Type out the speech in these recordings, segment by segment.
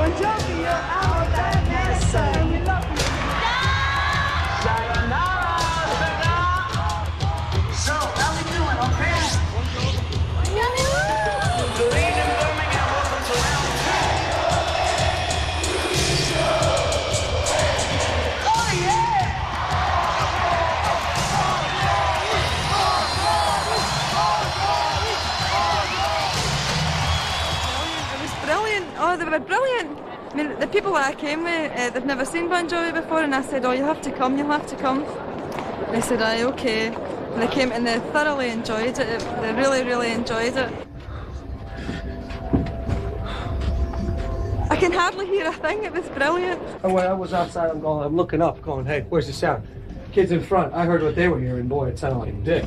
Bon Jovi, you're our Vanessa. We love you. So, how we doing, okay? Good evening, Birmingham. Welcome to round two. Oh, yeah! It was brilliant. Oh, they were brilliant. I mean, the people that I came with, they've never seen Bon Jovi before, and I said, oh, you'll have to come, you'll have to come. They said, aye, okay. And they came and they thoroughly enjoyed it. They really, really enjoyed it. I can hardly hear a thing. It was brilliant. When I was outside, I'm looking up, going, hey, where's the sound? Kids in front, I heard what they were hearing. Boy, it sounded like dick.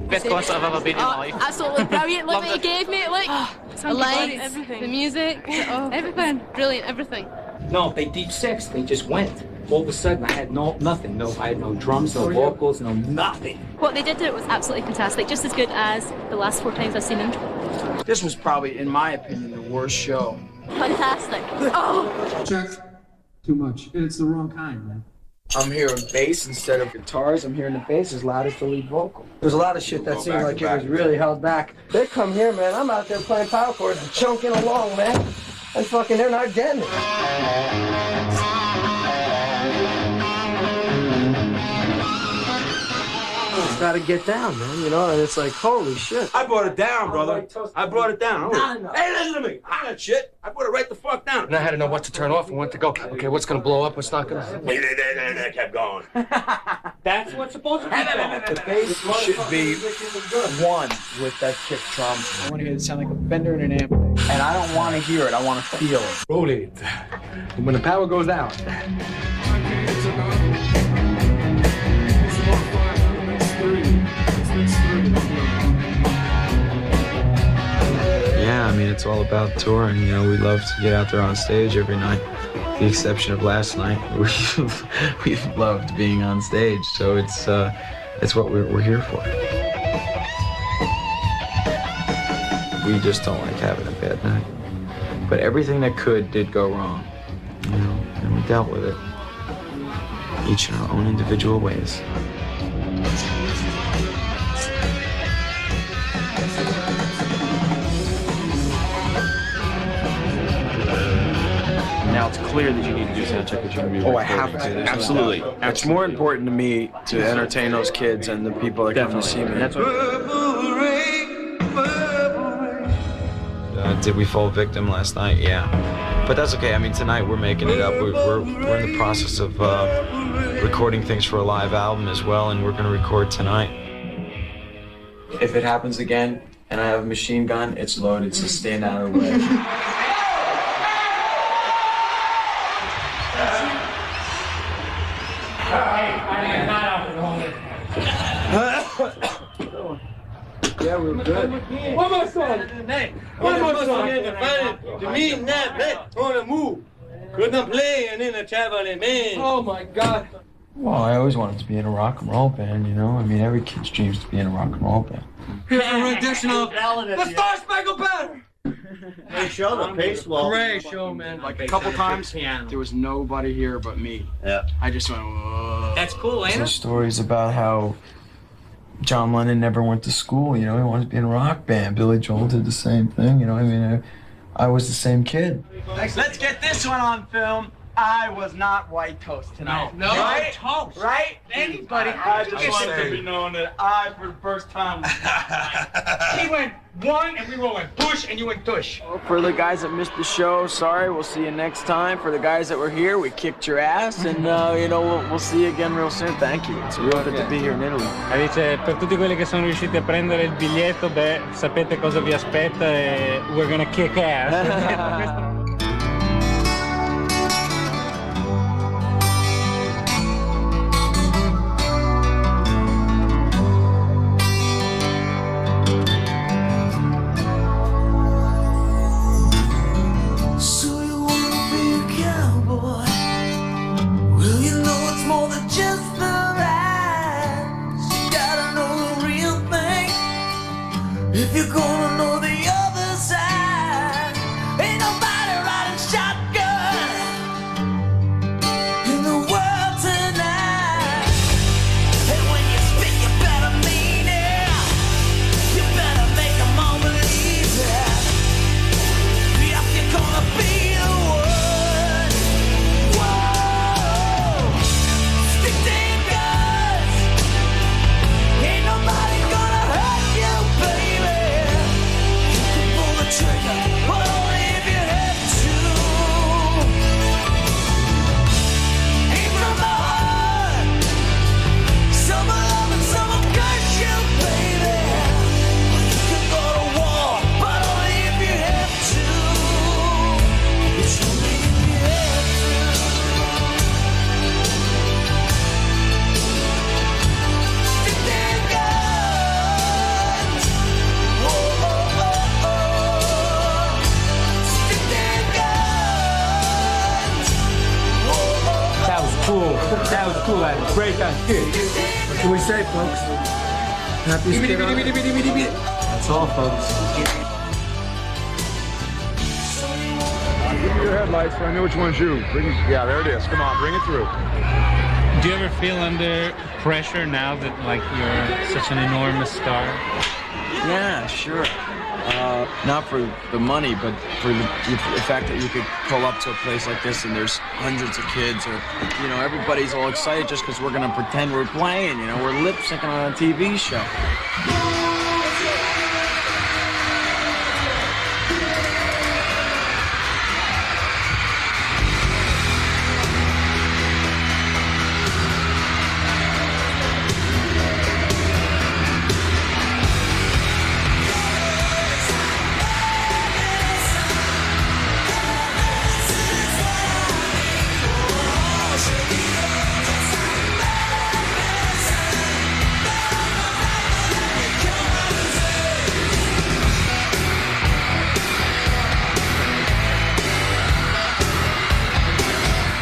Best concert I've ever been in life. Absolutely brilliant. Look what he gave me. Look, the lights, everything. the music, Everything. brilliant, everything. No, they deep six. They just went. All of a sudden, I had nothing. I had no drums, no vocals, no nothing. What they did to it was absolutely fantastic. Just as good as the last 4 times I've seen them. This was probably, in my opinion, the worst show. Fantastic. Oh. Check. Too much. It's the wrong kind, man. I'm hearing bass instead of guitars. I'm hearing the bass as loud as the lead vocal. There's a lot of shit that seemed like it was really held back. They come here, man. I'm out there playing power chords and chunking along, man. And fucking, they're not getting it. It's gotta get down, man, you know, and it's like, holy shit. I brought it down, brother. I brought it down. Hey, listen to me. I got shit. I brought it right the fuck down. And I had to know what to turn off and when to go. Okay, what's gonna blow up, what's not gonna. They kept going. That's what's supposed to be done. The bass should be one with that kick drum. I want to hear it sound like a Fender and an amp. And I don't want to hear it. I want to feel it. Roll it. When the power goes out. Yeah, I mean, it's all about touring. You know, we love to get out there on stage every night. With the exception of last night, we've loved being on stage. So it's what we're here for. We just don't like having a bad night. But everything that did go wrong, you know, and we dealt with it, each in our own individual ways. Now it's clear that you need to do sound check. Oh, I have to. Absolutely. It's more important to me to entertain those kids and the people that come to see me. That's what. Did we fall victim last night? Yeah. But that's okay. I mean, tonight we're making it up. We're in the process of recording things for a live album as well, and we're going to record tonight. If it happens again and I have a machine gun, it's loaded, so stand out of the way. Yeah, we're good. One more song. One more song. To me, that on the move. Couldn't play and in a traveling man. Oh my God. Well, I always wanted to be in a rock and roll band, you know? I mean, every kid's dreams to be in a rock and roll band. Here's a rendition of The Star Spangled Banner. Hey, show the pace well. Great show, man. Like a couple times, there was nobody here but me. Yeah. I just went, whoa. That's cool, ain't There's it? stories about how John Lennon never went to school, you know? He wanted to be in a rock band. Billy Joel did the same thing, you know? I mean, I was the same kid. Let's get this one on film. I was not white toast tonight. No, right? toast. Right? Anybody. I just wanted to be known that I, for the first time, He went one, and we all went push, and you went tush. For the guys that missed the show, sorry. We'll see you next time. For the guys that were here, we kicked your ass, and you know we'll see you again real soon. Thank you. It's real good to be here in Italy. Dice, per tutti quelli che sono riusciti a prendere il biglietto, beh, sapete cosa vi aspetta e we're gonna kick ass. If you're gonna know the other side, ain't nobody trigger, but only if you have to. Aim from the heart. Some will love and some will curse you, baby. You can go to war, but only if you have to. It's only if you have to. Stick their guns. Oh, oh, oh, oh. Stick their guns. Oh, oh, oh. That was cool. That was cool. That was great. That was good. What can we say, folks? Happy skid on it. That's all, folks. Give me your headlights so I know which one's you. Yeah, there it is. Come on, bring it through. Do you ever feel under pressure now that like you're such an enormous star? Yeah, sure. Not for the money, but for the fact that you could pull up to a place like this and there's hundreds of kids, or you know, everybody's all excited just because we're gonna pretend we're playing. You know, we're lip syncing on a TV show.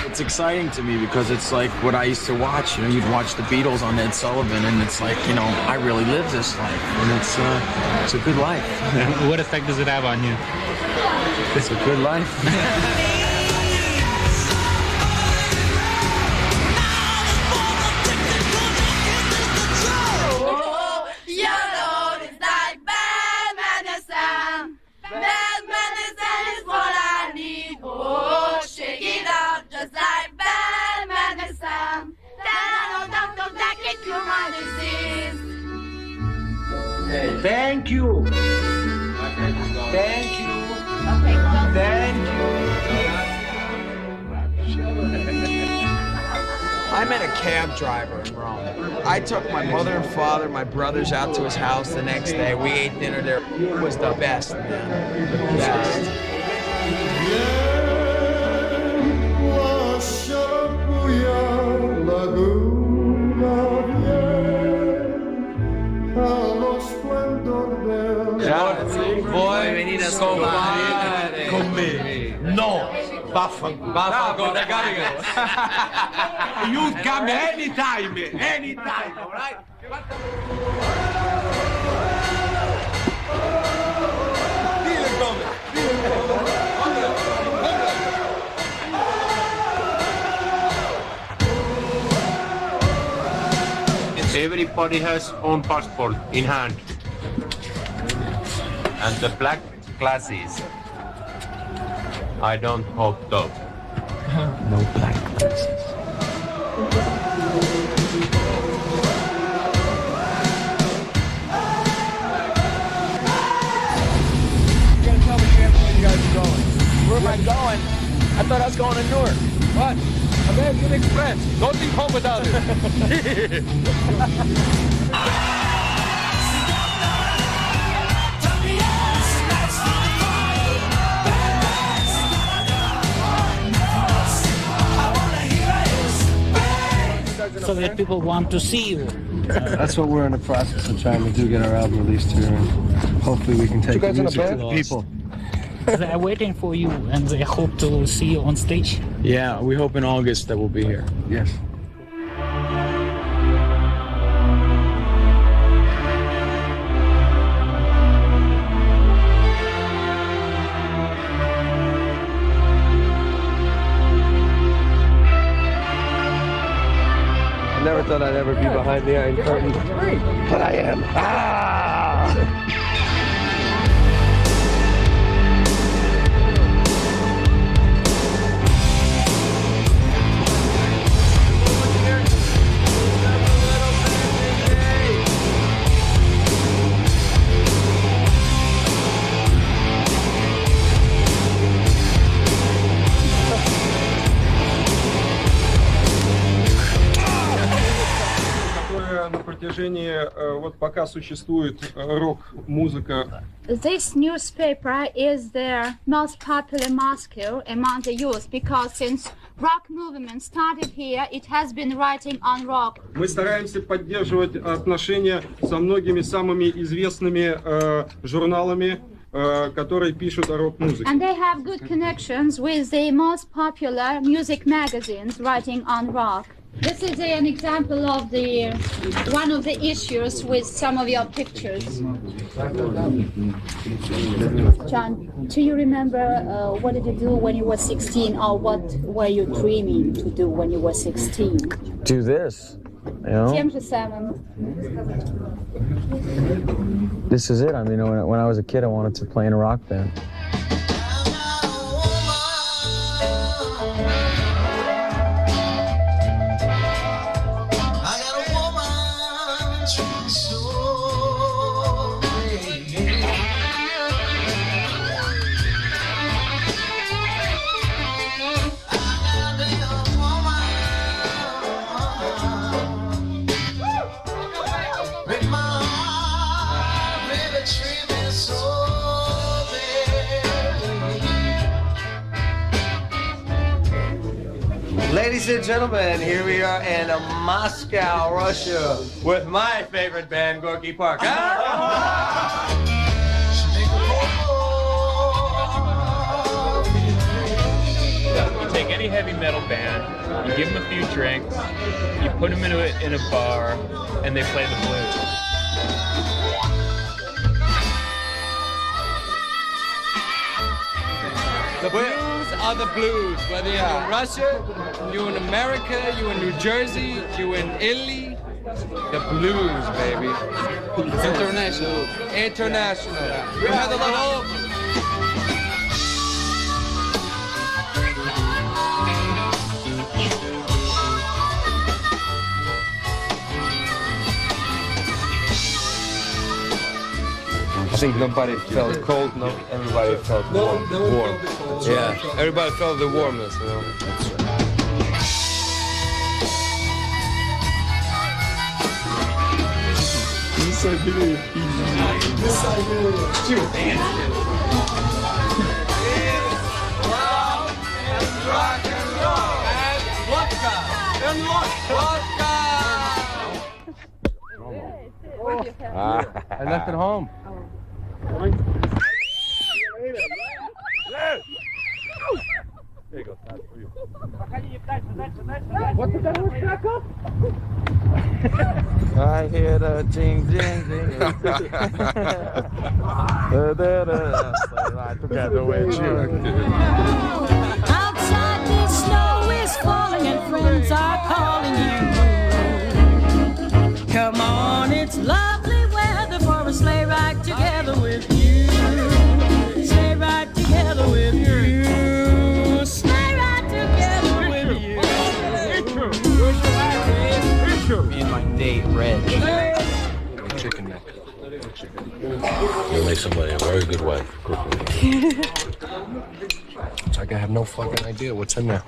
It's exciting to me because it's like what I used to watch. You know, you'd watch the Beatles on Ed Sullivan, and it's like, you know, I really live this life, and it's a good life. What effect does it have on you? It's a good life. Yellow is like bad medicine. Bad medicine is what I need. Oh, shake it out just like bad medicine. Then I know doctors that can cure my disease. Thank you. Thank you. Thank you. I met a cab driver in Rome. I took my mother and father, my brothers out to his house the next day. We ate dinner there. It was the best, man. The best. Vuoi venire a scopare con me? No! Vaffanculo, da carica! You come anytime, alright? Everybody has own passport in hand. And the black glasses. I don't hope so. No black glasses. You gotta tell me, Champ, where you guys are going. Where am I going? I thought I was going to Newark. What? American Express. Don't leave home without it. So that people want to see you. That's what we're in the process of trying to do, get our album released here, and hopefully we can take the music to the people. They're waiting for you and they hope to see you on stage. Yeah, we hope in August that we'll be here. Yes. I never thought I'd ever be behind the Iron Curtain, but I am. Ah! движение, вот пока существует рок-музыка. This newspaper is the most popular Moscow among the youth because since rock movement started here, it has been writing on rock. Мы стараемся поддерживать отношения со многими самыми известными журналами, которые пишут о рок-музыке. And they have good connections with the most popular music magazines writing on rock. This is an example of one of the issues with some of your pictures. John, do you remember what did you do when you were 16, or what were you dreaming to do when you were 16? Do this, you know? Тем же самым. This is it. I mean, when I was a kid, I wanted to play in a rock band. Ladies and gentlemen, here we are in Moscow, Russia, with my favorite band, Gorky Park. You take any heavy metal band, you give them a few drinks, you put them in a bar, and they play the blues. The blues are the blues, whether you're in Russia, you're in America, you're in New Jersey, you're in Italy. The blues, baby. International. International. We have a lot all over. I think nobody felt cold, no, everybody felt warm. Yeah, everybody felt the warmness, you know. That's right. She was dancing. Rock and roll and vodka and vodka. I left it home. There you go. That's for you. What did that horse back up? I hear the ding ding ding. Together with you. Outside the snow is falling and friends are calling you. Come on, it's lovely weather for a sleigh ride together with you. Sleigh ride together with you. Sleigh ride together with you. Me and my date, Red. Chicken neck. You'll make somebody a very good wife. It's like I have no fucking idea what's in there.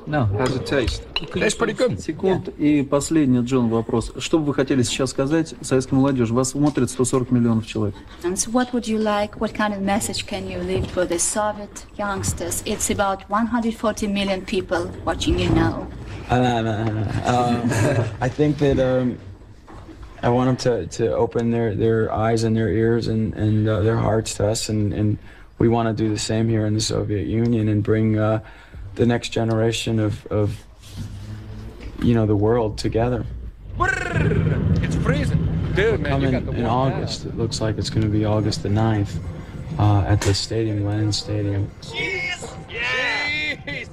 No. How's it taste? Tastes pretty good. Секунд. И последний, Джон, вопрос. Что бы вы хотели сейчас сказать советской молодежи? Вас смотрит 140 миллионов человек. And so what would you like, what kind of message can you leave for the Soviet youngsters? It's about 140 million people watching you now. I think that I want them to open their eyes and their ears and their hearts to us, and we want to do the same here in the Soviet Union and bring the next generation of the world together. It's freezing. Dude, man, you got the in August. It looks like it's going to be August the 9th at the stadium, Lenin Stadium. Jeez! Jeez!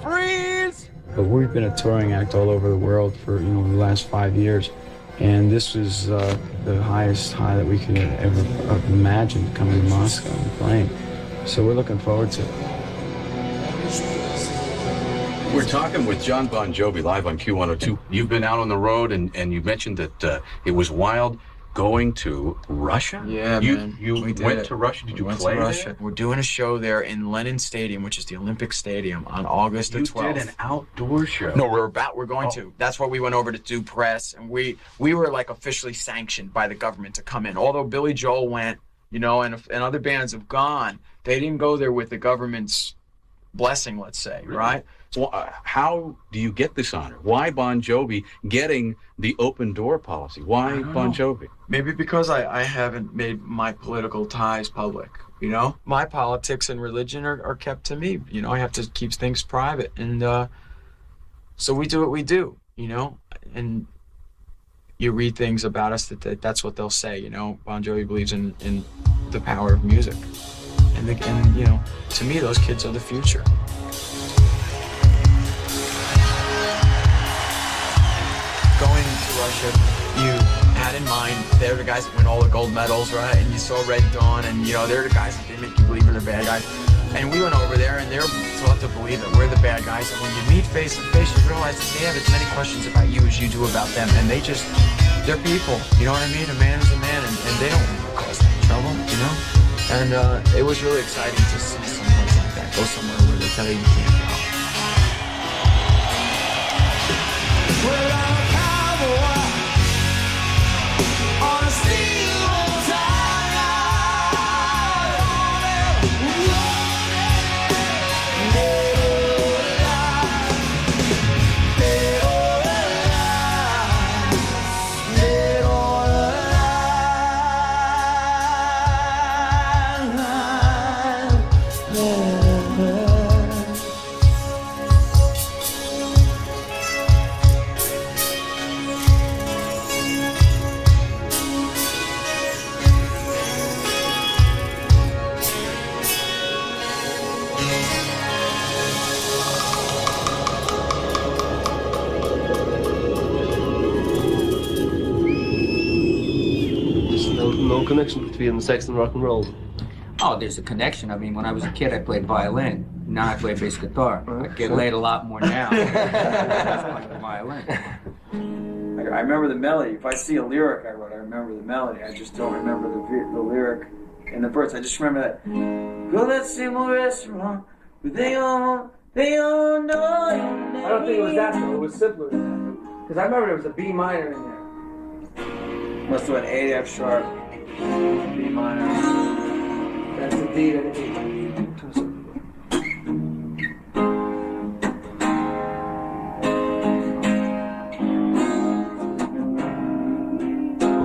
Freeze! But we've been a touring act all over the world for the last 5 years, and this was the highest high that we could ever imagine, coming to Moscow and playing. So we're looking forward to it. We're talking with John Bon Jovi live on Q102. You've been out on the road, and you mentioned that it was wild. going to Russia? Yeah, man. You We did went it. to Russia? Did We you went play to Russia. there? We're doing a show there in Lenin Stadium, which is the Olympic Stadium, on August the 12th. You did an outdoor show. No, we're going to. That's why we went over to do press, and we were like officially sanctioned by the government to come in. Although Billy Joel went, you know, and other bands have gone, they didn't go there with the government's blessing, let's say, Really? right? Well, how do you get this honor? Why Bon Jovi getting the open door policy? Why Bon Jovi? Maybe because I haven't made my political ties public, you know? My politics and religion are kept to me, you know? I have to keep things private, and so we do what we do, you know? And you read things about us that's what they'll say, you know? Bon Jovi believes in the power of music. And you know, to me, those kids are the future. Going to Russia, you had in mind, they're the guys that win all the gold medals, right? And you saw Red Dawn, and you know, they're the guys that they make you believe are the bad guys. And we went over there, and they're taught to believe that we're the bad guys. And when you meet face to face, you realize that they have as many questions about you as you do about them. And they're people, you know what I mean? A man is a man, and they don't cause any trouble, you know? And it was really exciting to see someplace like that, go somewhere where they tell you you can't go. No connection between sex and rock and roll. Oh, there's a connection. I mean, when I was a kid, I played violin. Now I play bass guitar. I get laid a lot more now. That's playing the violin. I remember the melody. If I see a lyric I wrote, I remember the melody. I just don't remember the lyric and the verse. I just remember that. Go that same old restaurant, but they all know. I don't think it was that simple. It was simpler than that. Because I remember there was a B minor in there. Must have been 8 F sharp, B minor. That's the D and an E.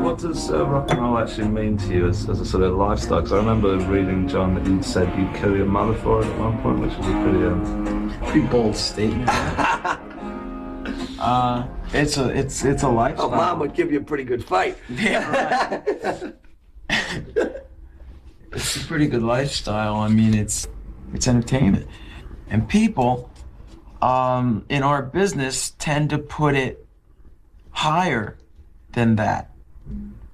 What does rock and roll actually mean to you as a sort of lifestyle? Because I remember reading, John, that you'd said you'd kill your mother for it at one point, which was a pretty bold statement. It's a lifestyle. Oh, Mom would give you a pretty good fight. Yeah, right. It's a pretty good lifestyle. I mean, it's entertainment, and people in our business tend to put it higher than that.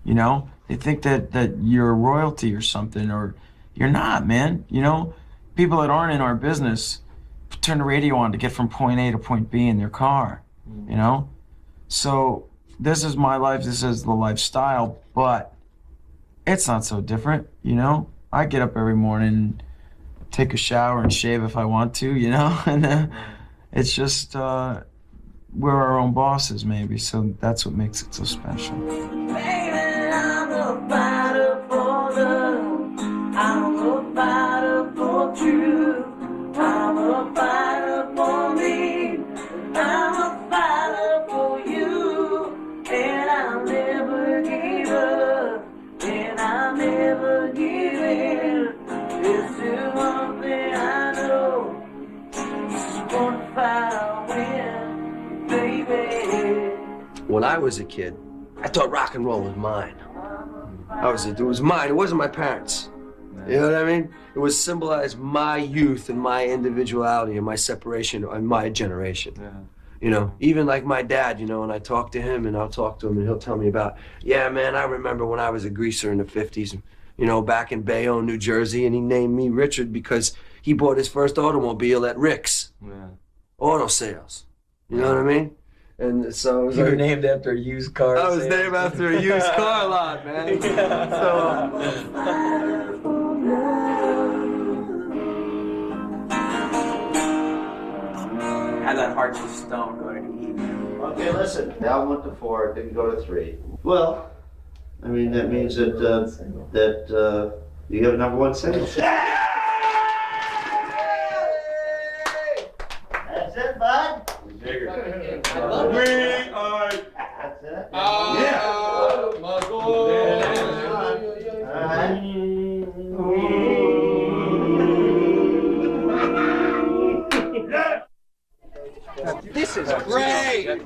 You know, they think that you're royalty or something, or you're not, man. You know, people that aren't in our business turn the radio on to get from point A to point B in their car. You know, so this is my life. This is the lifestyle, but it's not so different. You know, I get up every morning, take a shower and shave if I want to, you know, and it's just we're our own bosses, maybe. So that's what makes it so special. Baby, I'm a fighter for love. I'm a fighter for truth. I'm a fighter for me. I'm a fighter for you. And I'll never give up. And I'll never give in. This is one thing I know. This is one fight I'll win, baby. When I was a kid, I thought rock and roll was mine. It was mine. It wasn't my parents. You know what I mean? It was symbolized my youth and my individuality and my separation and my generation. Yeah. You know, even like my dad, you know, and I talk to him and I'll talk to him and he'll tell me about, yeah, man, I remember when I was a greaser in the 50s, you know, back in Bayonne, New Jersey, and he named me Richard because he bought his first automobile at Rick's Yeah. Auto Sales. You know what I mean? And so it was You were like, named after a used car. I was named after a used car lot, man. Had that heart of stone going to eat. Okay, listen. Down 1 to 4, didn't go to 3. Well, I mean that means that you have a number 1 sentence. That's it, bud. This is great!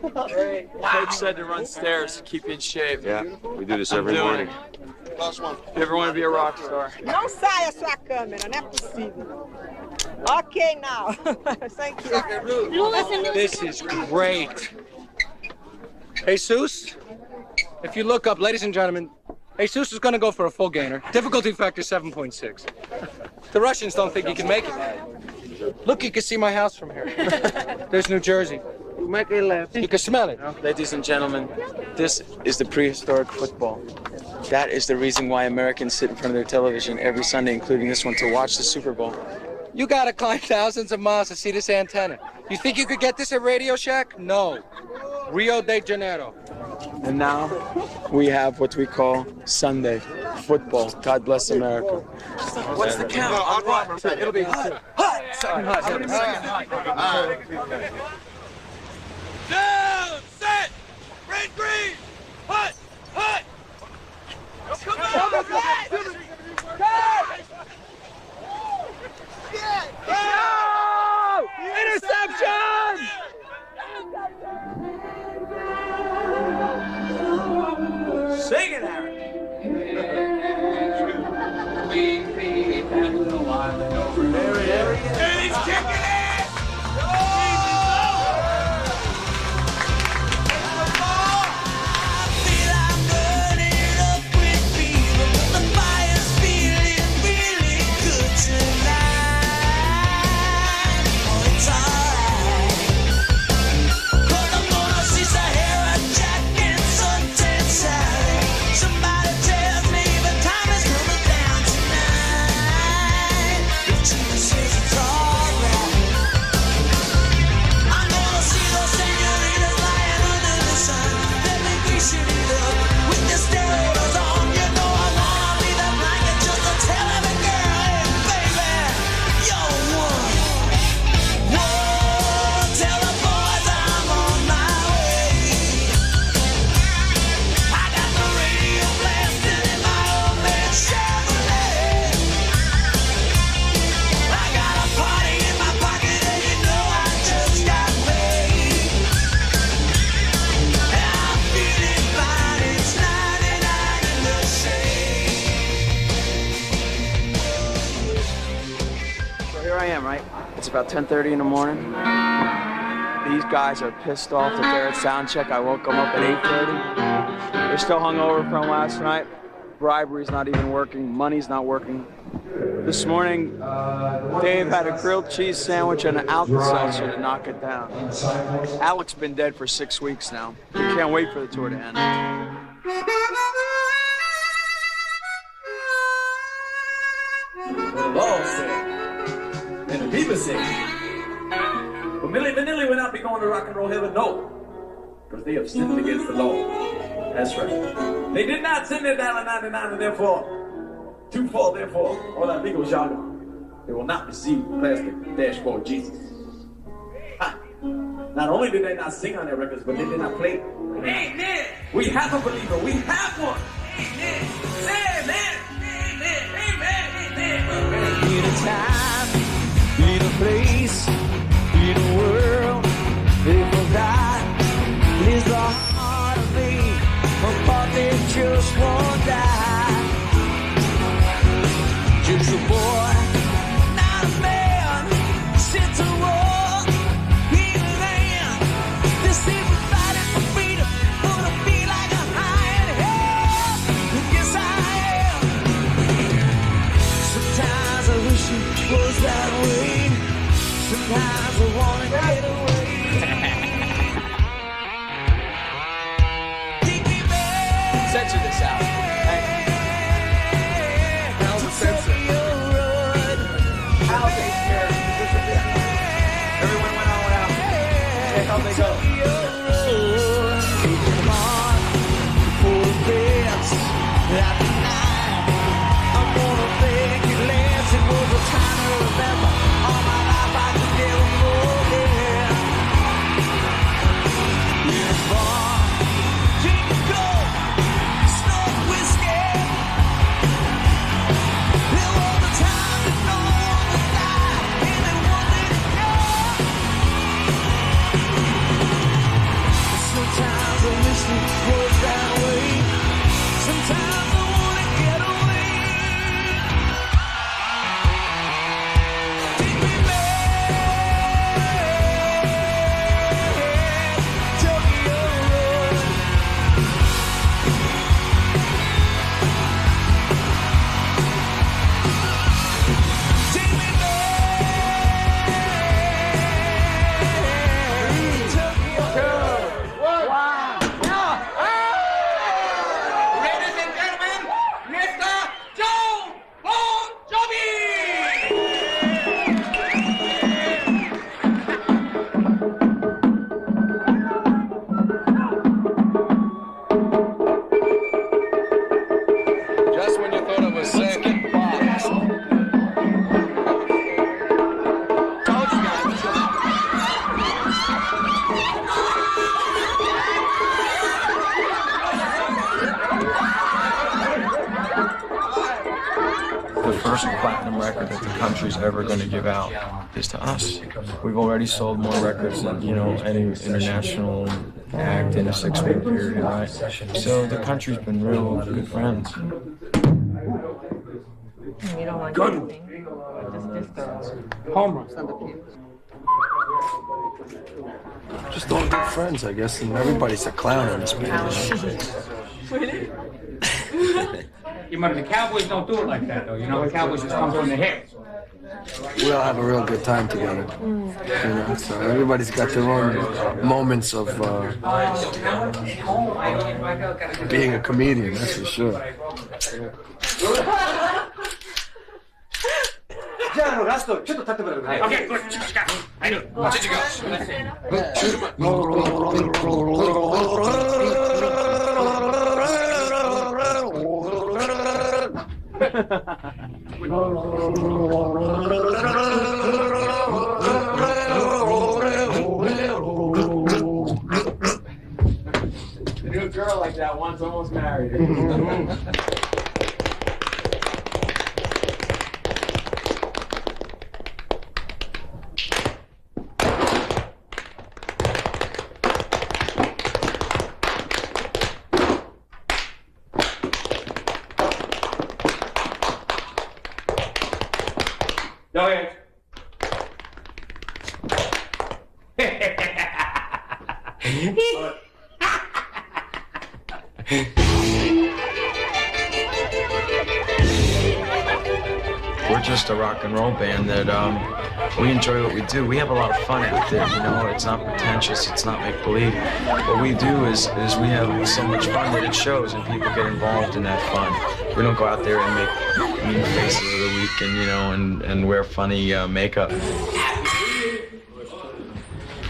Coach said to run stairs to keep you in shape. Yeah, we do this every morning. If you ever want to be a rock star. Não saia sua câmera, não é possível. Okay, now. Thank you. This is great. Jesus, if you look up, ladies and gentlemen, Jesus is going to go for a full gainer. Difficulty factor 7.6. The Russians don't think he can make it. Look, you can see my house from here. There's New Jersey. Make a left. You can smell it. Ladies and gentlemen, this is the prehistoric football. That is the reason why Americans sit in front of their television every Sunday, including this one, to watch the Super Bowl. You gotta climb thousands of miles to see this antenna. You think you could get this at Radio Shack? No. Rio de Janeiro. And now we have what we call Sunday football. God bless America. What's the count? It'll be hut. Down, set, red, green, hut, hut. Come on, No! Interception! Sing it, Aaron. And he's kicking it! It's about 10:30 in the morning. These guys are pissed off that they're at sound check. I woke them up at 8:30. They're still hungover from last night. Bribery's not even working. Money's not working. This morning, Dave had a grilled cheese sandwich and an Alka-Seltzer to knock it down. Alec's been dead for 6 weeks now. We can't wait for the tour to end. The law said, and the people said, but Milli Vanilli will not be going to rock and roll heaven, no, because they have sinned against the law. That's right. They did not sin their $1.99, and therefore, therefore, all that legal jargon, they will not receive plastic dashboard Jesus. Ha. Not only did they not sing on their records, but they did not play. Amen. We have a believer. We have one. Amen. Amen. Amen. Amen. Amen. In a time, in a place, in a world, they forgot is the heart of me, but they just won't die. Just a boy, not a man, sent to war, in a land. This people fighting for freedom, gonna be like a high in hell. Yes, I am. Sometimes I wish it was that way. Sometimes I wanna get away. record that the country's ever going to give out is to us. We've already sold more records than, you know, any international act in a 6-week period, right? So the country's been real good friends. You don't want Good. anything. Just disco. Home run. Just all good friends, I guess, and everybody's a clown in this band. You know, the Cowboys don't do it like that, though. You know, the Cowboys just come from the hip. We all have a real good time together. You know, so everybody's got their own moments of being a comedian, that's for sure. Okay, good. I know. Did you I knew a girl like that once, almost married her. Go ahead. We're just a rock and roll band that we enjoy what we do. We have a lot of fun out there, you know. It's not pretentious, it's not make believe. What we do is we have so much fun that it shows, and people get involved in that fun. We don't go out there and make mean faces of the week and, you know, and wear funny makeup.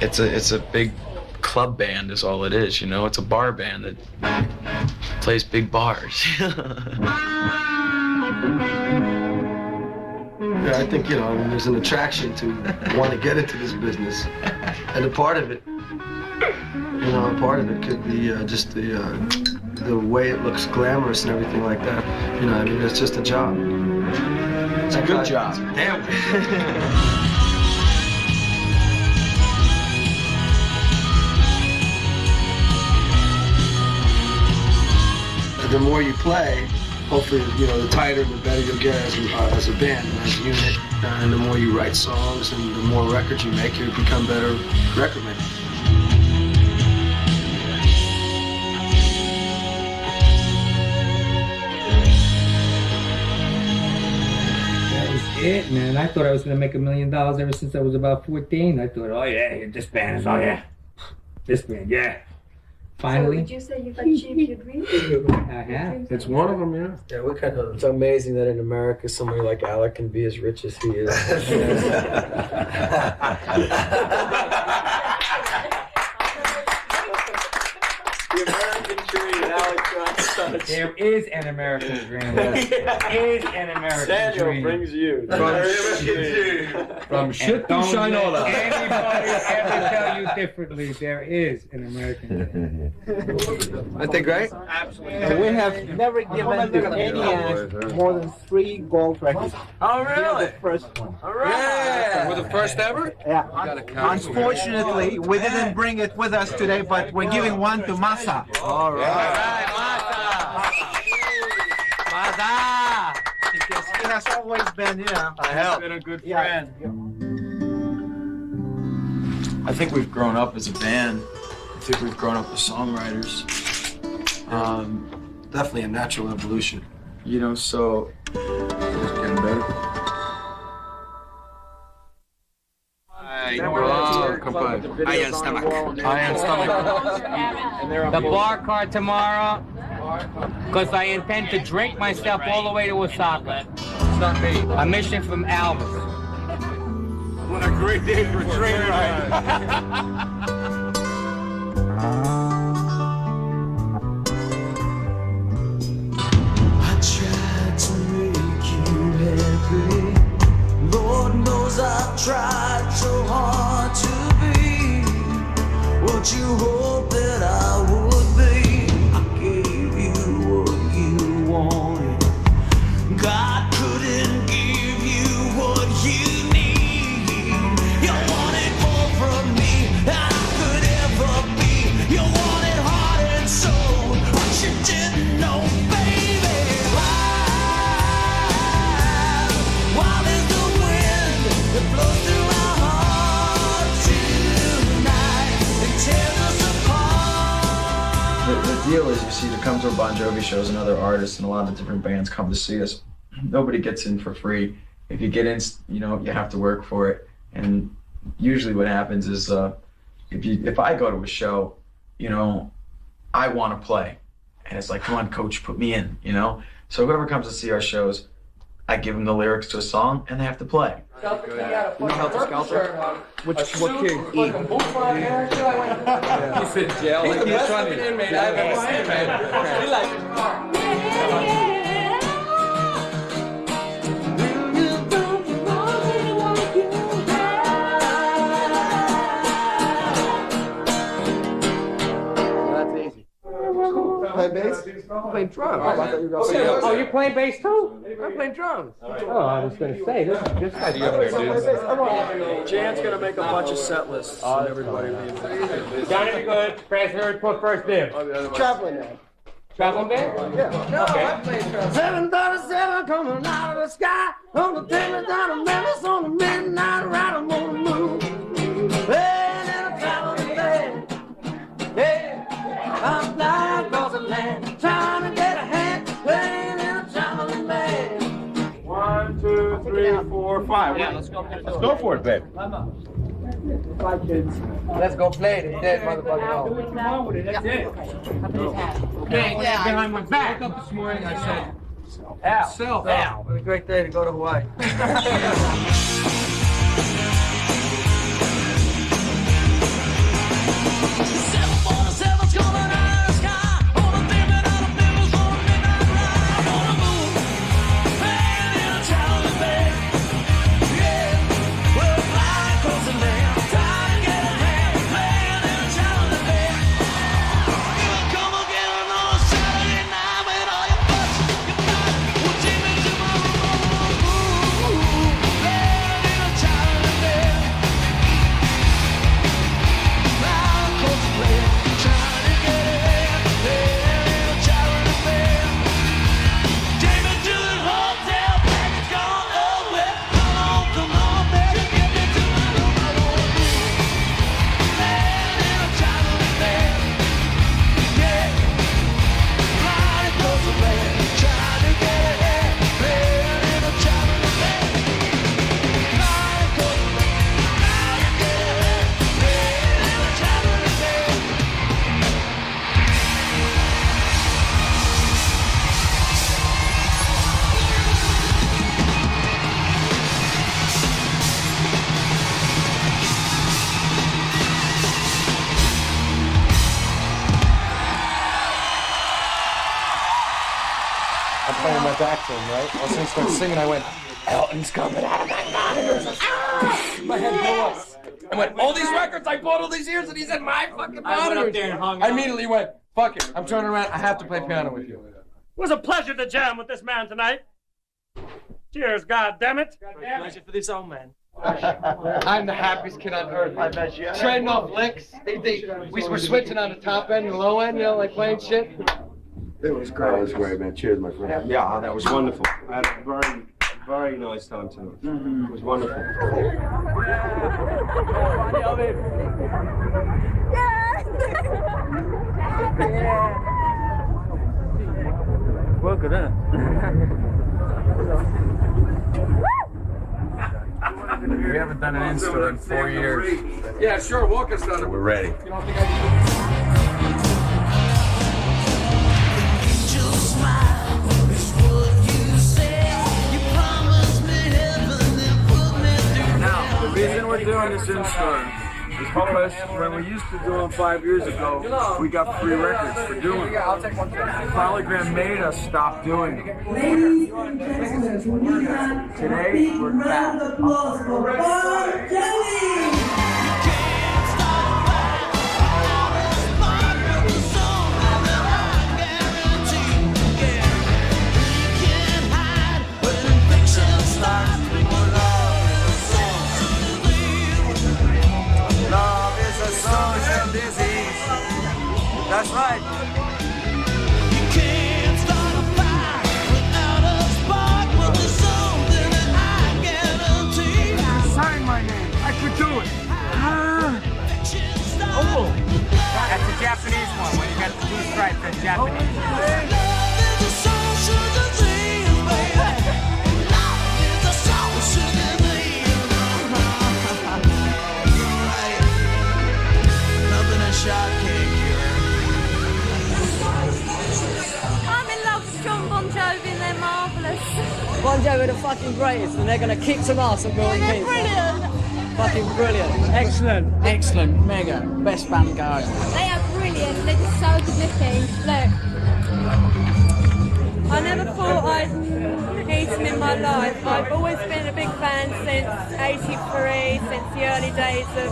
It's a big club band is all it is, you know. It's a bar band that plays big bars. Yeah, I think, you know, I mean, there's an attraction to want to get into this business. And a part of it, you know, a part of it could be just the way it looks glamorous and everything like that. You know, I mean, it's just a job. It's a good job. Damn. The more you play, hopefully, you know, the tighter, the better you'll get as a band, as a unit. And the more you write songs and the more records you make, you become better record makers. That was it, man. I thought I was going to make $1 million ever since I was about 14. I thought, oh yeah, this band is, oh yeah. This band, yeah. Finally. So would you say you've achieved your dream? I have. It's one of them, yeah. Yeah, we kind of. It's amazing that in America, somebody like Alec can be as rich as he is. The American dream, Alex Johnson. There is an American dream. There is an American Daniel dream. brings you. From shit to shinola. Anybody ever tell you differently? There is an American dream. Aren't they great? Absolutely. We have never given to any act more than 3 gold records. Oh, We are really? the first one. All right. We're the first ever? Yeah. Unfortunately, we didn't bring it with us today, but we're giving one to Masa. All right. Masa! Because he has always been, you know. He's been a good friend. I think we've grown up as a band. I think we've grown up as songwriters. Definitely a natural evolution. You know, so it's getting better. Iron stomach. The bar card tomorrow, because I intend to drink myself all the way to Osaka. It's not me. A mission from Albus. What a great day for a train ride. I tried to make you happy. Lord knows I've tried so hard to be what you hoped that I would be. I gave you what you wanted. God couldn't give you deal is, you see, to come to a Bon Jovi shows and other artists and a lot of different bands come to see us. Nobody gets in for free. If you get in, you know, you have to work for it. And usually what happens is, if I go to a show, you know, I want to play. And it's like, come on, coach, put me in, you know? So whoever comes to see our shows, I give them the lyrics to a song and they have to play. You know Helter What kid? He's in jail. He's the best fucking inmate I've ever seen, man. He like... Play bass? I'm playing drums. Oh, you're playing bass too? I'm playing drums. Oh, I was going to say, this guy's Jan's going to make a bunch of set lists and everybody will be Johnny, be good. Transfer put first dibs. Traveling now. Traveling band? Yeah. No, I play traveling. 737 coming out of the sky. On the table down to Memphis on the midnight ride. I'm on the move. Playing in a traveling band. Yeah. I'm flying across the land, trying to get a hand, playing in a traveling band. 1, 2, 3, 4, 5. Yeah, let's go for it, babe. Bye, kids. Let's go play it. It's dead, motherfucker. What's wrong with it? That's it. Okay, behind my back. I woke up this morning, I said, Al. What a great day to go to Hawaii. Playing my back to him, right? All of a sudden, started singing. I went, Elton's coming out of my monitors. Ah! My head blew up. I went, all these records I bought all these years, and he's in my fucking monitors. I went up there and hung out. I immediately went, fuck it. I'm turning around. I have to play piano with you. It was a pleasure to jam with this man tonight. Cheers, goddammit. Pleasure for this old man. I'm the happiest kid on earth. I bet you. Trading off licks. We were switching on the top end and the low end, you know, like playing shit. It was great. That was great, man. Cheers, my friend. Yeah, that was wonderful. I had a very, very nice time tonight. It was wonderful. Look at that. We haven't done an in-store in 4 years. Yeah, sure. Walk us down. We're ready. You don't think I Now, the reason we're doing this in-store is because when we used to do them 5 years ago, we got free records for doing it. Polygram made us stop doing it. Ladies and gentlemen, we have a big round of applause for Bon Jovi! That's right. You can't start a fire without a spark, but there's something that I guarantee. Sign my name. I could do it. we're the fucking greatest and they're gonna kick some ass and go in peace. Brilliant. Fucking brilliant. Excellent. Excellent. Mega. Best band going. They are brilliant. They're just so good looking. Look. I never thought I'd meet him in my life. I've always been a big fan since '83, since the early days of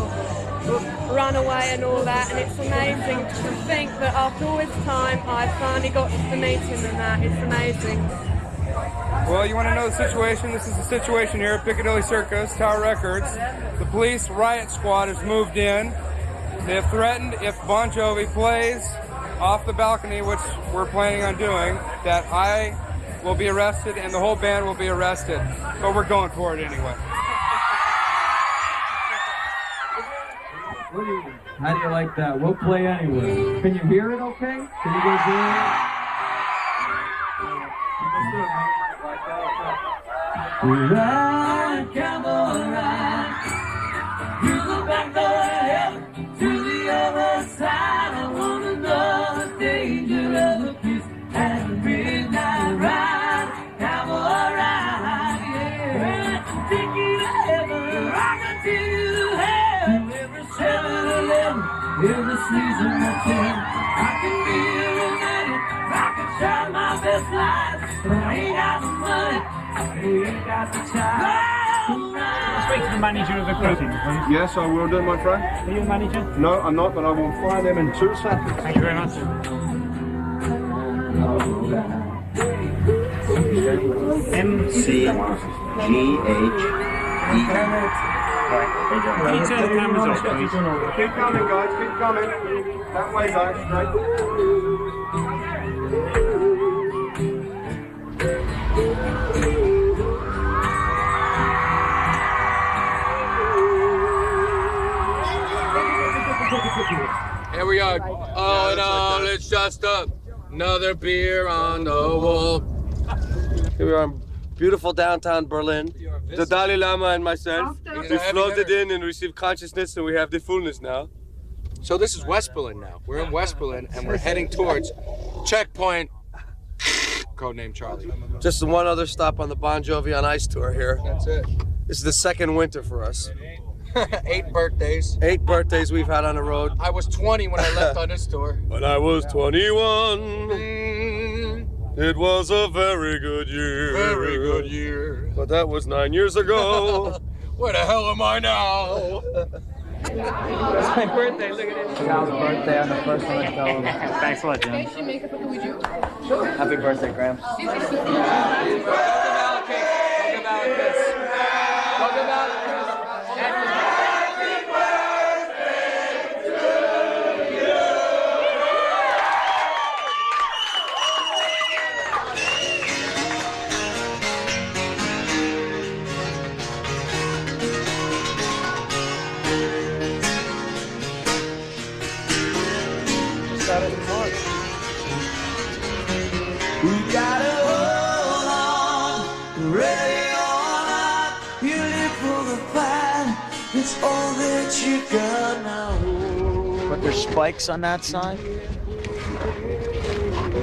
Runaway and all that, and it's amazing to think that after all this time I finally got to meet him and that. It's amazing. Well, you want to know the situation? This is the situation here at Piccadilly Circus, Tower Records. The police riot squad has moved in. They have threatened if Bon Jovi plays off the balcony, which we're planning on doing, that I will be arrested and the whole band will be arrested. But we're going for it anyway. How do you like that? We'll play anyway. Can you hear it okay? Can you guys hear it? Ride, cowboy, ride. Through the back door of heaven, to the other side. I wanna know the danger of a kiss and a midnight ride. Cowboy, ride, yeah. Take you to heaven, rock until you have every 7-Eleven, every season of 10. I can be a romantic, I can try my best life, but I ain't got the money. Speak to the manager of the grouping, please. Yes, I will do, my friend. Are you a manager? No, I'm not, but I will find them in 2 seconds. Thank you very much. MCGHE. Can you turn the cameras off, please? Keep coming, guys, keep coming. That way, guys, straight. Here we are. All in all, it's just another beer on the wall. Here we are in beautiful downtown Berlin. The Dalai Lama and myself. We floated in and received consciousness, and we have the fullness now. So this is West Berlin now. We're in West Berlin and we're heading towards checkpoint, codename Charlie. Just one other stop on the Bon Jovi on Ice tour here. That's it. This is the second winter for us. 8 birthdays. 8 birthdays we've had on the road. I was 20 when I left on this tour. When I was 21, it was a very good year. Very good year. But that was 9 years ago. Where the hell am I now? It's my birthday, look at it. Child's birthday on the first one. Thanks a lot, John. Happy birthday, Graham. Talk about this. Talk about it. We gotta hold on, ready or not. You live for the fight, it's all that you got now. But there's spikes on that side.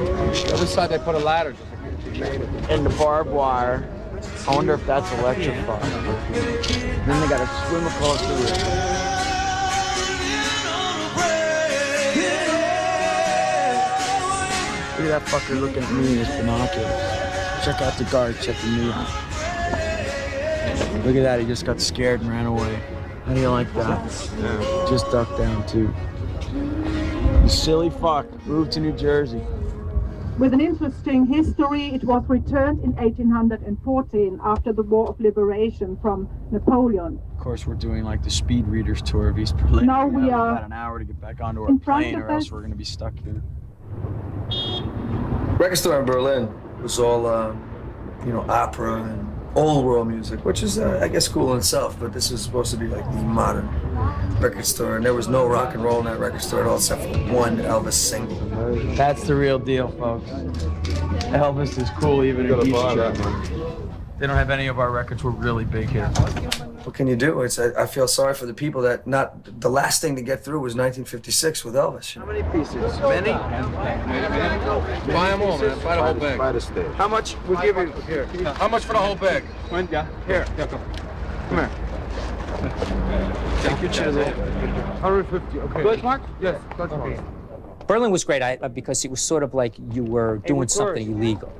The other side they put a ladder. And the barbed wire. I wonder if that's electrified. Then they gotta swim across the river. Look at that fucker looking at me in his binoculars. Check out the guard checking me out. Look at that, he just got scared and ran away. How do you like that? Just ducked down too. You silly fuck, moved to New Jersey. With an interesting history, it was returned in 1814 after the War of Liberation from Napoleon. Of course, we're doing like the speed readers tour of East Berlin. Now we we have are about an hour to get back onto our in front plane, of or else us. we're gonna be stuck here. Record store in Berlin was all, opera and old world music, which is, I guess, cool in itself. But this was supposed to be like the modern record store, and there was no rock and roll in that record store at all, except for one Elvis single. That's the real deal, folks. Elvis is cool even in each show. They don't have any of our records. We're really big here. What can you do? I feel sorry for the people that the last thing to get through was 1956 with Elvis. How many pieces? Many? Buy them all, man. Buy the whole bag. Buy the stage. How much? We'll give you here. How much for the whole bag? Here. Come here. Thank you, cheers. 150. Okay. Deutschmark? Yes, Okay. Berlin was great because it was sort of like you were doing something illegal.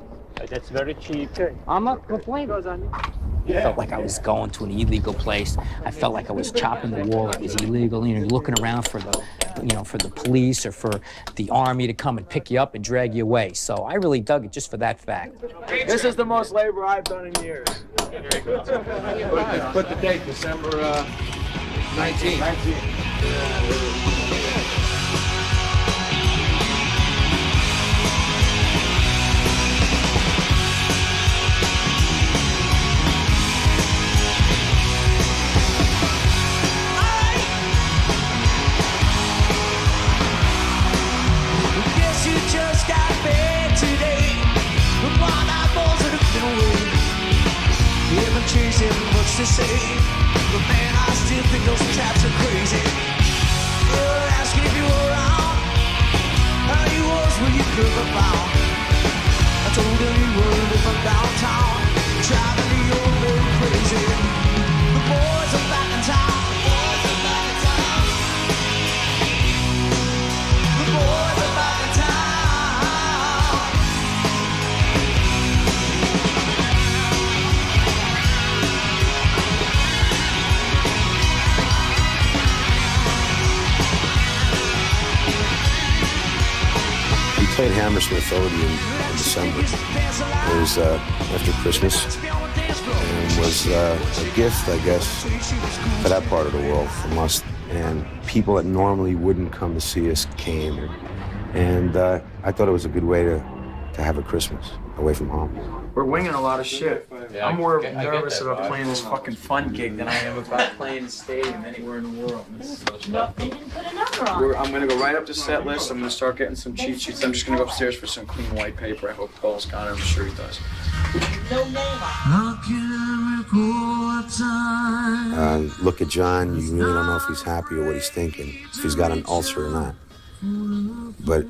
That's very cheap. I'm not complaining. I felt like I was going to an illegal place. I felt like I was chopping the wall. It was illegal. You know, you're looking around for the police or for the army to come and pick you up and drag you away. So I really dug it just for that fact. This is the most labor I've done in years. Put the date, December 19th. Chasing what's to say, but man, I still think those chaps are crazy. Asking if you were around, how you was when you could have found. I told them you were living from downtown, driving the old road crazy. The boys are back in town. The boys are back in town. Played Hammersmith Odeon in December. It was after Christmas, and was a gift, I guess, for that part of the world from us. And people that normally wouldn't come to see us came, and I thought it was a good way to have a Christmas away from home. We're winging a lot of shit. I'm more nervous about playing this fucking fun gig than I am about playing the stadium anywhere in the world. I'm gonna go right up to set list. I'm gonna start getting some cheat sheets. I'm just gonna go upstairs for some clean white paper. I hope Paul's got it. I'm sure he does. Look at John, you really don't know if he's happy or what he's thinking, if he's got an ulcer or not. But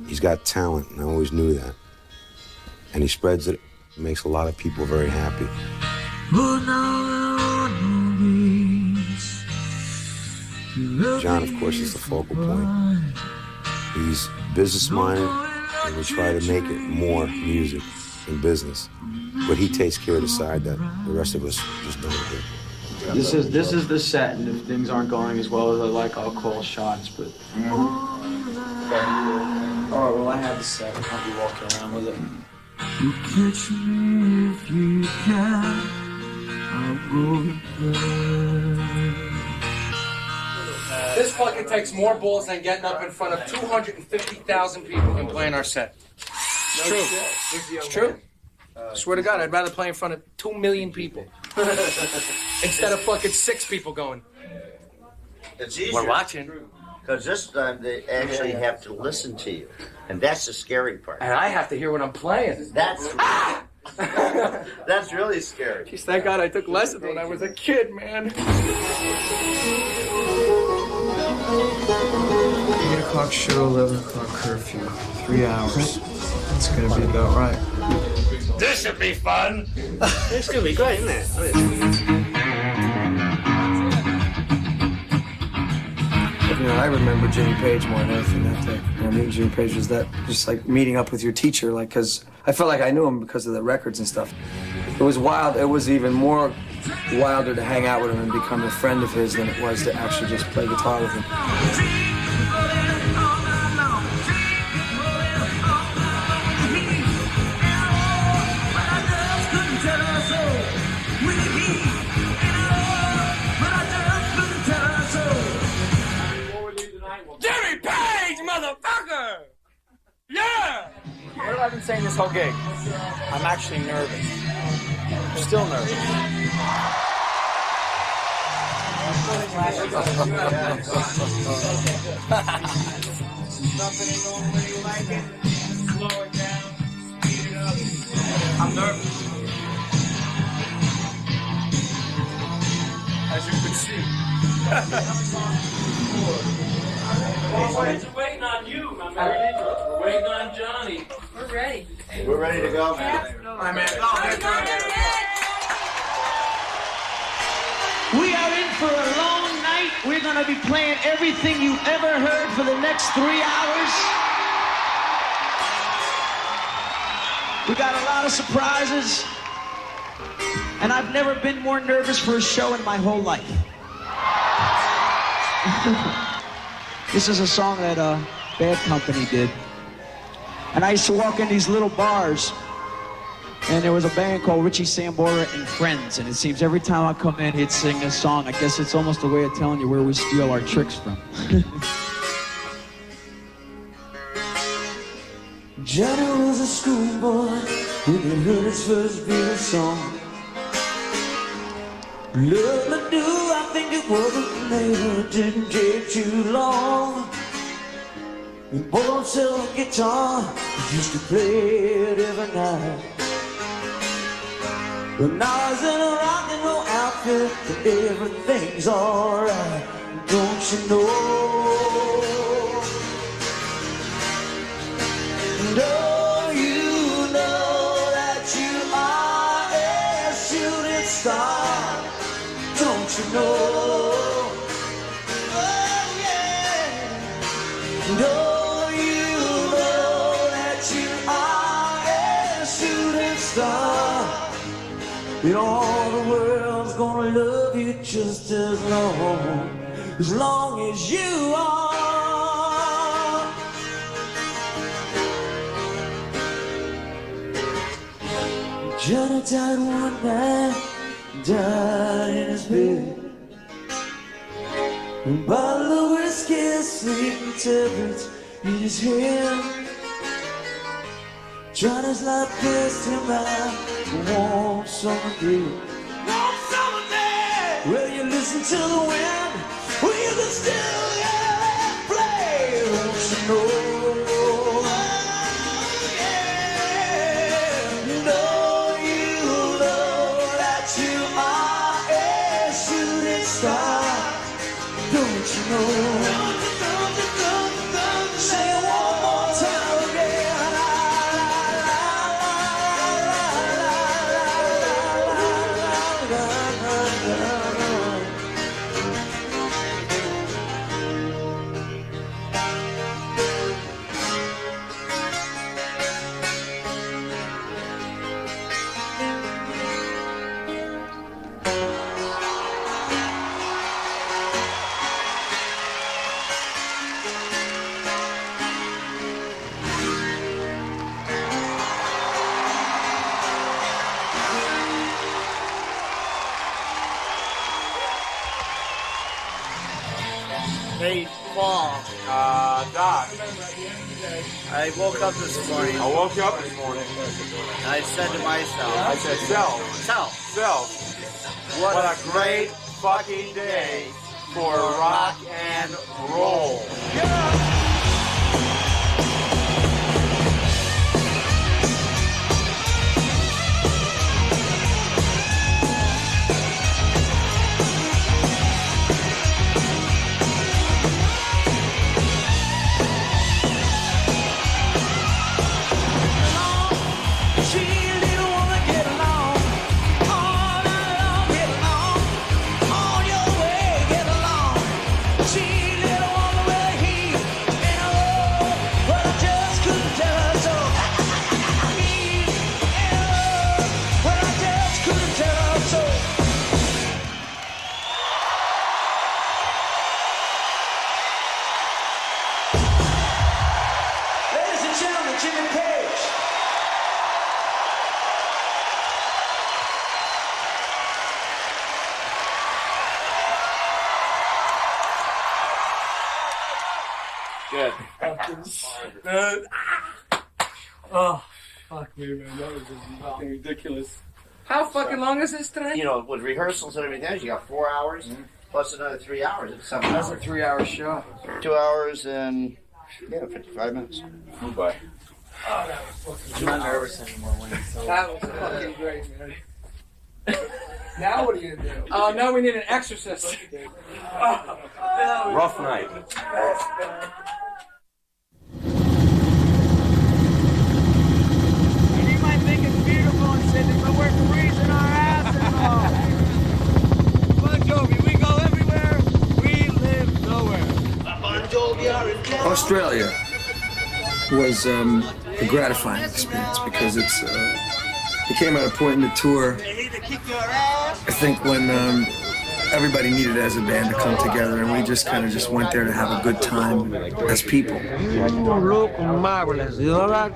he's got talent, and I always knew that. And he spreads it, makes a lot of people very happy. John, of course, is the focal point. He's business-minded, and we try to make it more music and business. But he takes care of the side that the rest of us just don't do. This is the set, and if things aren't going as well as I like, I'll call shots. But all right, well, I have the set. I'll be walking around with it. You catch me if you can. I'll go. This fucking takes more balls than getting up in front of 250,000 people and playing our set. It's true. It's true. Swear to God, I'd rather play in front of 2 million people instead of fucking 6 people going. It's easier. We're watching. Because this time they actually have to listen to you. And that's the scary part. And I have to hear what I'm playing. That's that's really scary. Jeez, thank God I took lessons when I was a kid, man. 8 o'clock show, 11 o'clock curfew. 3 hours. It's gonna be about right. This should be fun. It's gonna be great, isn't it? You know, I remember Jimmy Page more than anything that day. You know, meeting Jimmy Page was that, just like meeting up with your teacher, like, because I felt like I knew him because of the records and stuff. It was wild. It was even more wilder to hang out with him and become a friend of his than it was to actually just play guitar with him. Jimmy Page, motherfucker! Yeah! What have I been saying this whole gig? I'm actually nervous. I'm still nervous. I'm nervous. as you can see. We're waiting on you, my man. We're waiting on Johnny. We're ready. We're ready to go. All right, man. We are in for a long night. We're going to be playing everything you've ever heard for the next 3 hours. We got a lot of surprises. And I've never been more nervous for a show in my whole life. This is a song that Bad Company did. And I used to walk in these little bars, and there was a band called Richie Sambora and Friends, and it seems every time I come in, he'd sing this song. I guess it's almost a way of telling you where we steal our tricks from. Johnny was a schoolboy when he heard his first Beatles song. Love me do, I think it wasn't later, it didn't take too long. He bought himself a guitar, he used to play it every night. But now he's in a rock and roll outfit, and everything's alright, don't you know? Don't you know that you are a shooting star? Don't you know? Oh yeah. Don't you know that you are a shooting star? And all the world's gonna love you just as long as you are. Johnny died one night, died in his bed. A bottle of whiskey, sleeping tablets in his hand. Johnny's life passed him by a warm summer day. Warm summer day! Well, you listen to the wind, well, you can still hear it play. Don't you know? Say it one more time again. Hey, Paul. Doc. I woke up this morning. I woke you up this morning. I said to myself. I said, self. What a great fucking day for rock and roll. Good. Oh, fuck me, man. That was just fucking ridiculous. How fucking long is this tonight? You know, with rehearsals and everything else, you got 4 hours plus another 3 hours. It's 7 That's hours. a 3-hour show. 2 hours and 55 minutes. Goodbye. I'm not nervous anymore when it's over. That was fucking great, man. Now what are you gonna do? Now we need an exorcist. Rough night. And you might think it's beautiful in Sydney, but we're freezing our asses off. Bon Jovi, we go everywhere, we live nowhere. Australia was a gratifying experience because it came at a point in the tour, I think, when everybody needed as a band to come together, and we just kind of just went there to have a good time as people. You look marvelous, you know that?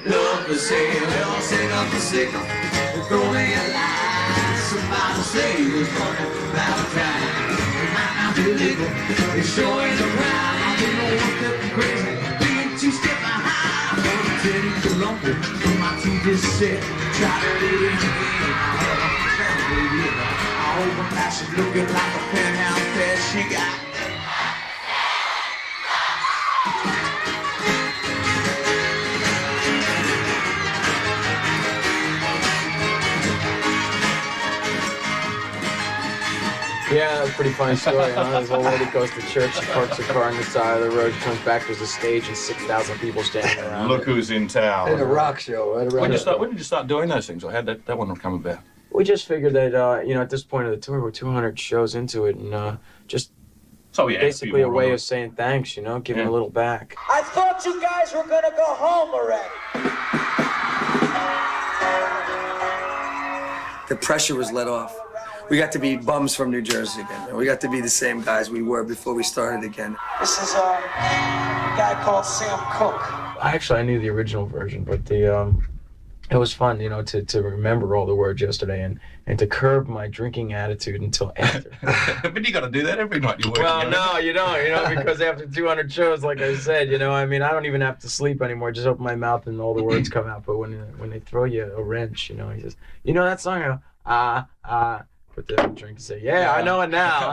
Love for sale, they'll set up a signal. They're throwing a line. Somebody say it's running for Valentine. It might not be legal, it sure ain't a crime. I don't know what's looking crazy, being two-step behind. I'm gonna tell you the lumber, but my teeth is set. Try to live in the game, I have a family with her. I hope my ass is looking like a penthouse that she got. Yeah, that was a pretty funny story. Huh? This old lady goes to church, she parks her car on the side of the road, she comes back, there's a stage and 6,000 people standing around. Look who's in town. And a rock show right around. When did you start doing those things, or how did that one come about? We just figured that, at this point of the tour, we're 200 shows into it, and just basically a way of saying thanks, giving a little back. I thought you guys were gonna go home already. The pressure was let off. We got to be bums from New Jersey again. We got to be the same guys we were before we started again. This is a guy called Sam Cooke. I knew the original version, but it was fun, to remember all the words yesterday and to curb my drinking attitude until after. But you got to do that every night you work. Well, no, you don't, because after 200 shows, like I said, I don't even have to sleep anymore. Just open my mouth and all the words come out. But when they throw you a wrench, he says, that song? Put the drink and say, yeah, I know it now.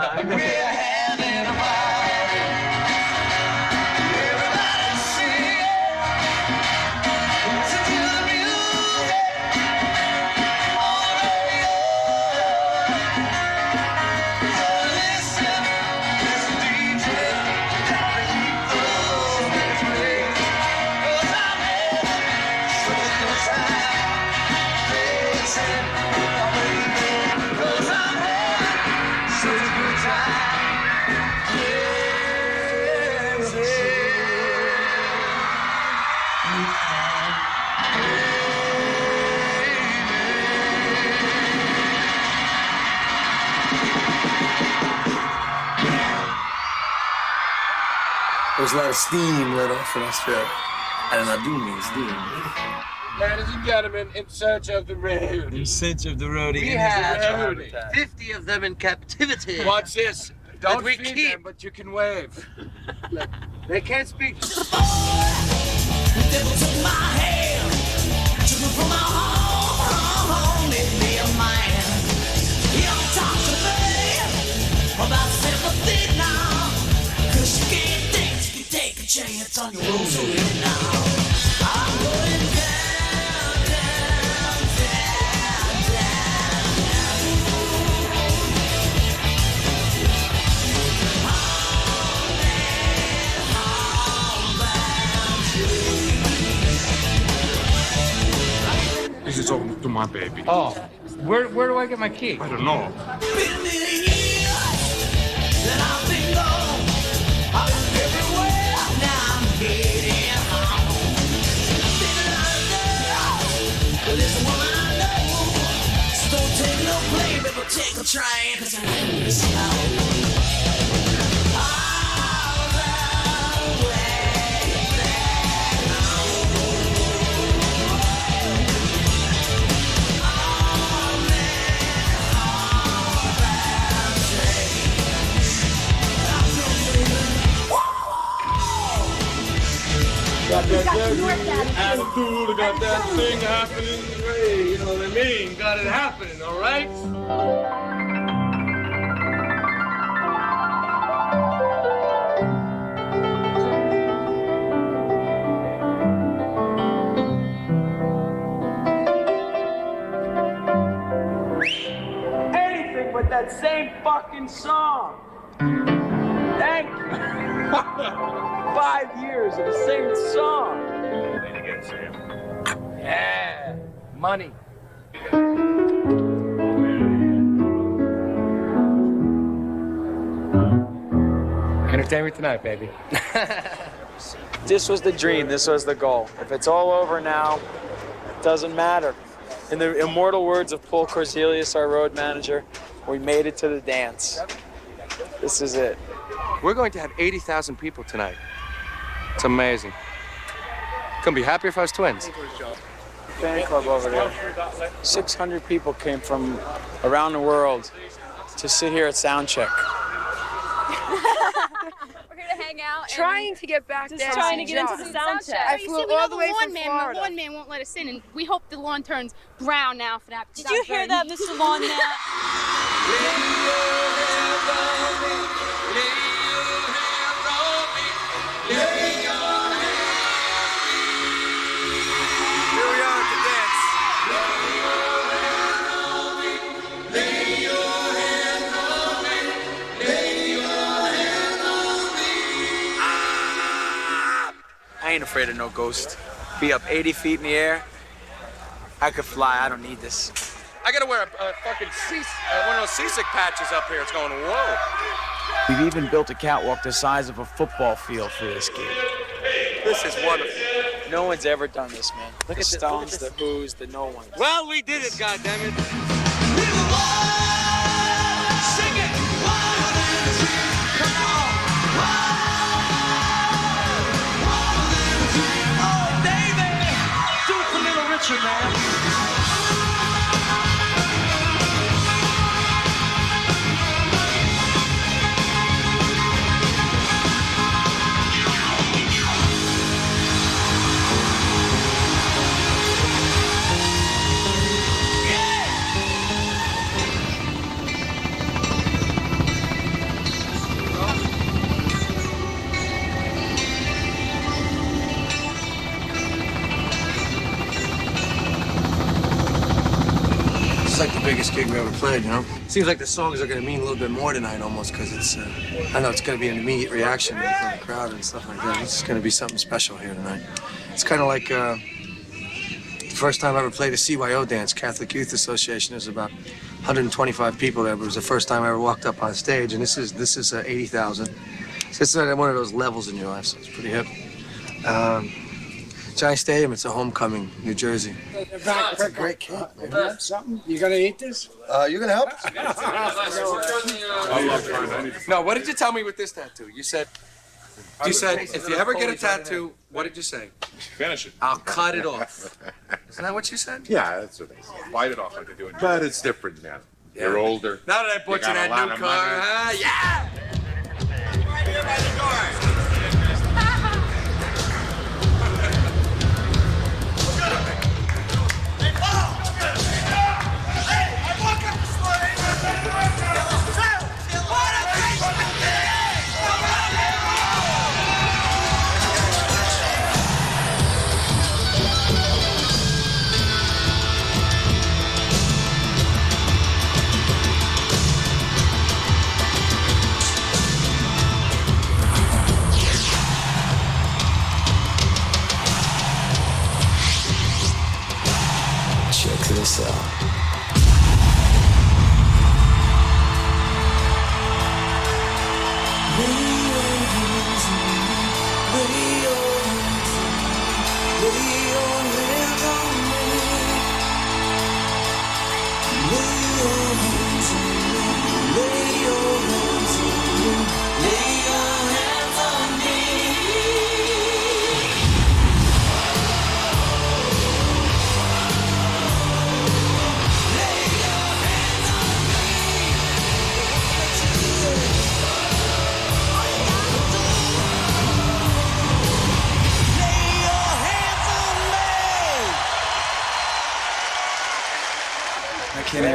There was a lot of steam let off in Australia. And I do mean steam. Ladies and gentlemen, in search of the road. In search of the road. We have 50 of them in captivity. Watch this. Don't we feed keep. them, but you can wave. Look, they can't speak. The devil took my hand, took me from my home, made me a man. He don't talk to me about sympathy now, 'cause you can't think you can take a chance on your rosary now. I'm going down, down, down, down. This is talking to my baby. Oh, where do I get my key? I don't know. Take a train, 'cause I know this now. Got that attitude, got that thing happening. Hey, you know what I mean? Got it happening, all right? Anything but that same fucking song. Thank you. 5 years of the same song. Lean again, Sam. Yeah, money. Entertainment tonight, baby. This was the dream. This was the goal. If it's all over now, it doesn't matter. In the immortal words of Paul Korzelius, our road manager, we made it to the dance. This is it. We're going to have 80,000 people tonight. It's amazing. Couldn't be happier if I was twins. Fan club over there. 600 people came from around the world to sit here at soundcheck. We're here to hang out. Trying to get back there. Trying to get into the sound check. I flew all the way from Florida. The lawn man won't let us in, and we hope the lawn turns brown now for that. Did you hear that, Mr. Lawn Man? Here we are at the dance. I ain't afraid of no ghost. Be up 80 feet in the air. I could fly. I don't need this. I gotta wear a fucking one of those seasick patches up here. It's going, whoa. We've even built a catwalk the size of a football field for this gig. This is wonderful. No one's ever done this, man. Look at the Stones, the Who's, the no ones. Well, we did it, goddammit. Sing it! Come on! Oh, David! Do it for Little Richard, man. It's like the biggest gig we ever played, you know? Seems like the songs are gonna mean a little bit more tonight almost, because it's, I know it's gonna be an immediate reaction from the crowd and stuff like that. It's gonna be something special here tonight. It's kind of like the first time I ever played a CYO dance, Catholic Youth Association. There's about 125 people there, but it was the first time I ever walked up on stage, and this is 80,000. So it's one of those levels in your life, so it's pretty hip. Giant Stadium, it's a homecoming, New Jersey. It's a great cake, man. Something? You gonna eat this? You gonna help? No, what did you tell me with this tattoo? You said, if you ever get a tattoo, what did you say? Finish it. I'll cut it off. Isn't that what you said? Yeah, that's what they say. Bite it off like they do it. But it's different now. You're older. Now that I bought you that new car, huh? Yeah! Right here by the door.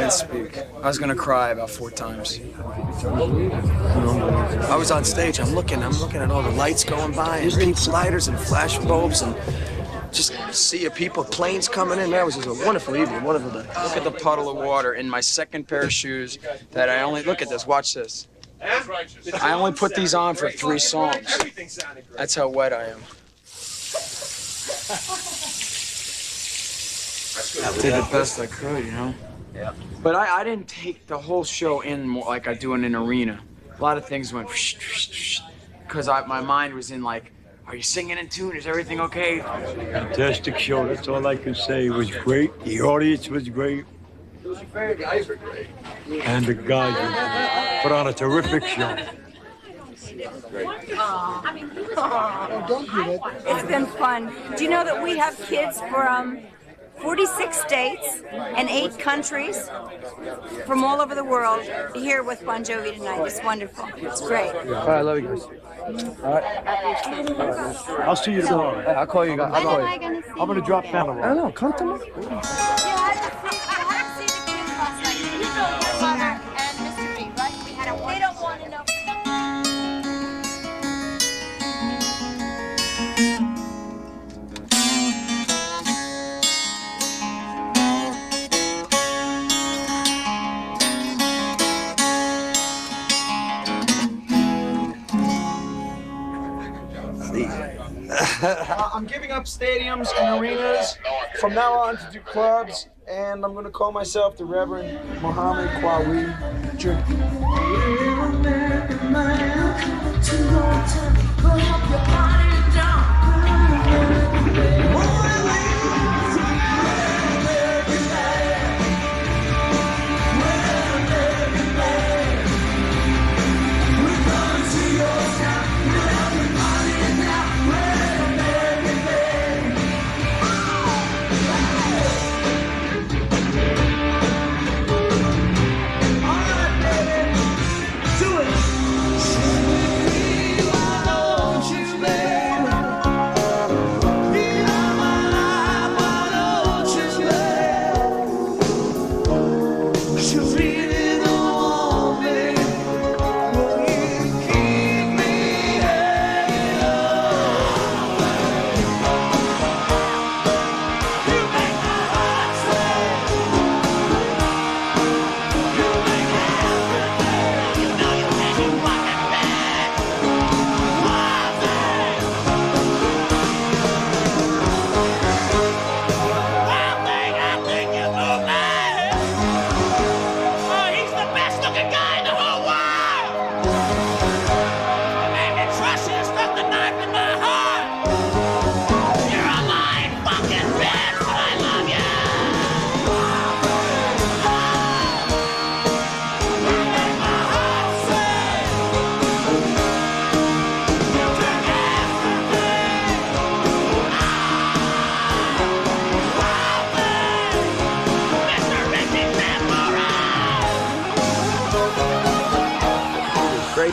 can't speak. I was gonna cry about 4 times. I was on stage, I'm looking at all the lights going by, and pink sliders and flash bulbs, and just sea of people, planes coming in. Man, it was just a wonderful evening, wonderful day. Look at the puddle of water in my second pair of shoes that I only, look at this, watch this. I only put these on for 3 songs. That's how wet I am. I did the best I could, you know? Yeah. But I didn't take the whole show in more like I do in an arena. A lot of things went because my mind was in like, are you singing in tune? Is everything okay? Fantastic show, that's all I can say. It was great. The audience was great. The guys were great. And the guys put on a terrific show. It's been fun. Do you know that we have kids from 46 states and 8 countries from all over the world here with Bon Jovi tonight? It's wonderful. It's great. All right, I love you guys. All right. I'll see you tomorrow. I'll call you guys. I'll call you. I'm going to drop down the road. I don't know. Come tomorrow. They don't want to know. I'm giving up stadiums and arenas from now on to do clubs, and I'm going to call myself the Reverend Muhammad Kwawi.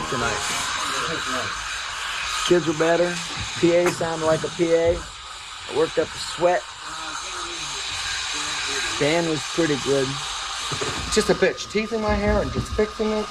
Tonight. Kids were better. PA sounded like a PA. I worked up a sweat. Dan was pretty good. Just a bitch. Teeth in my hair and just fixing it.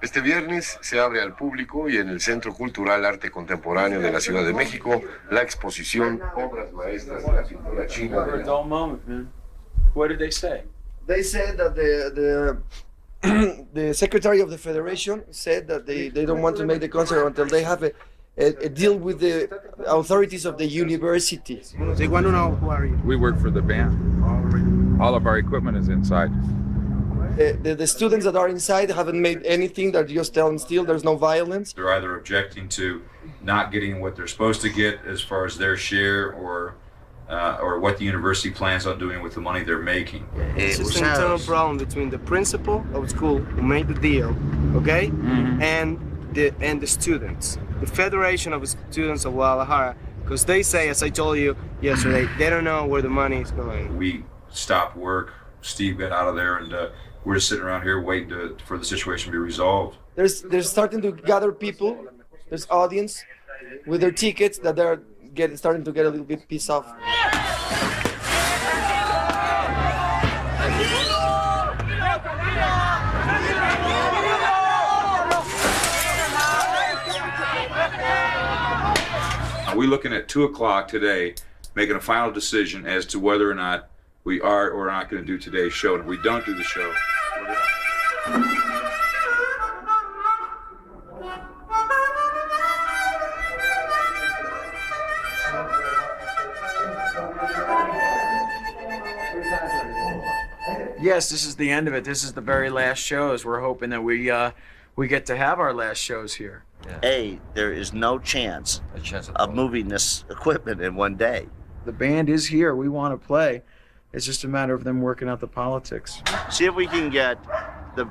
Este viernes se abre al público y en el Centro Cultural Arte Contemporáneo de la Ciudad de México la exposición Obras Maestras de la Pintura China. What did they say? They said that the secretary of the federation said that they don't want to make the concert until they have a deal with the authorities of the university. They want to know who are you. We work for the band. All of our equipment is inside. The students that are inside haven't made anything. They're just telling still. There's no violence. They're either objecting to not getting what they're supposed to get as far as their share, or what the university plans on doing with the money they're making. It's just an internal problem between the principal of the school who made the deal, okay, and the students. the Federation of Students of Guadalajara, because they say, as I told you yesterday, they don't know where the money is going. We stopped work. Steve got out of there, and we're just sitting around here waiting for the situation to be resolved. There's starting to gather people. There's audience with their tickets that they're starting to get a little bit pissed off. We're looking at 2 o'clock today, making a final decision as to whether or not we are or are not going to do today's show. And if we don't do the show, we're going to... Yes, this is the end of it. This is the very last shows. We're hoping that we get to have our last shows here. There is no chance of moving this equipment in one day. The band is here. We want to play. It's just a matter of them working out the politics. See if we can get the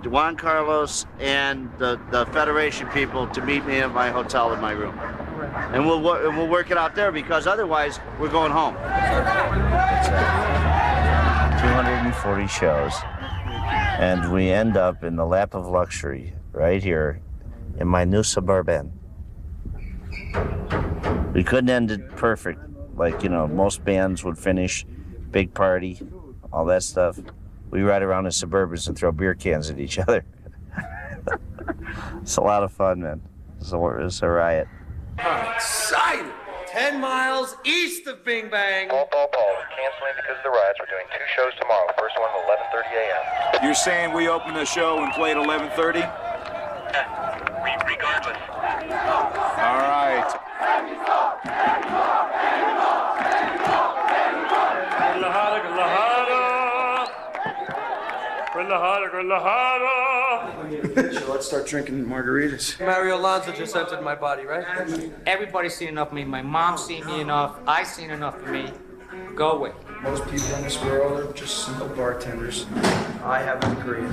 Juan Carlos and the Federation people to meet me at my hotel in my room. And we'll work it out there, because otherwise we're going home. 240 shows, and we end up in the lap of luxury right here in my new Suburban. We couldn't end it perfect, like, you know, most bands would finish, big party, all that stuff. We ride around in Suburbans and throw beer cans at each other. It's a lot of fun, man. It's a riot. I'm excited. 10 miles east of Bing Bang. Paul, canceling because of the riots. We're doing 2 shows tomorrow. First one at 11:30 a.m. You're saying we open the show and play at 11:30? Regardless. All right. Let's start drinking margaritas. Mario Alonso just entered my body, right? Everybody's seen enough of me. My mom's seen me enough. I've seen enough of me. Go away. Most people in this world are just simple bartenders. I have a degree.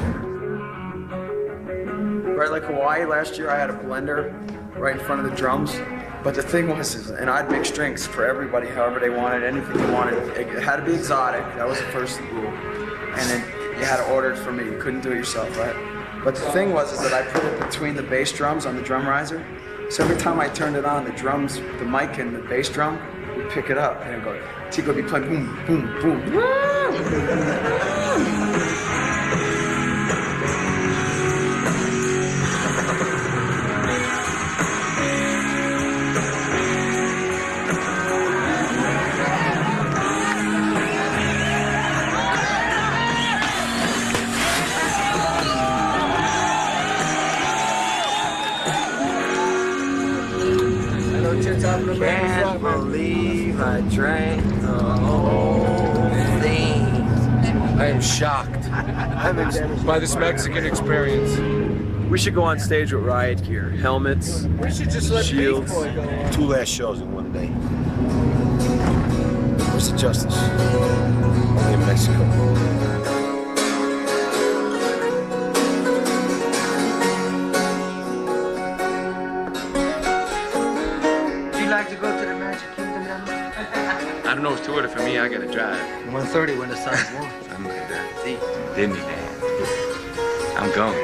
Right, like Hawaii last year, I had a blender right in front of the drums. But the thing was, and I'd mix drinks for everybody, however they wanted, anything they wanted. It had to be exotic. That was the first rule. And then you had to order it for me. You couldn't do it yourself, right? But the thing was that I put it between the bass drums on the drum riser. So every time I turned it on, the drums, the mic and the bass drum would pick it up. And it'd go, Tico would be playing boom, boom, boom. Can't believe I drank the whole thing. I am shocked. By this Mexican experience. We should go on stage with riot gear, helmets, We should just let shields. Beef Boy go on. 2 last shows in one day. Where's the justice? Only in Mexico. Like to go to the Magic Kingdom now? I don't know, it's too early for me. I gotta drive. 1:30 when the sun's warm. Something like that. See? Disneyland. I'm going.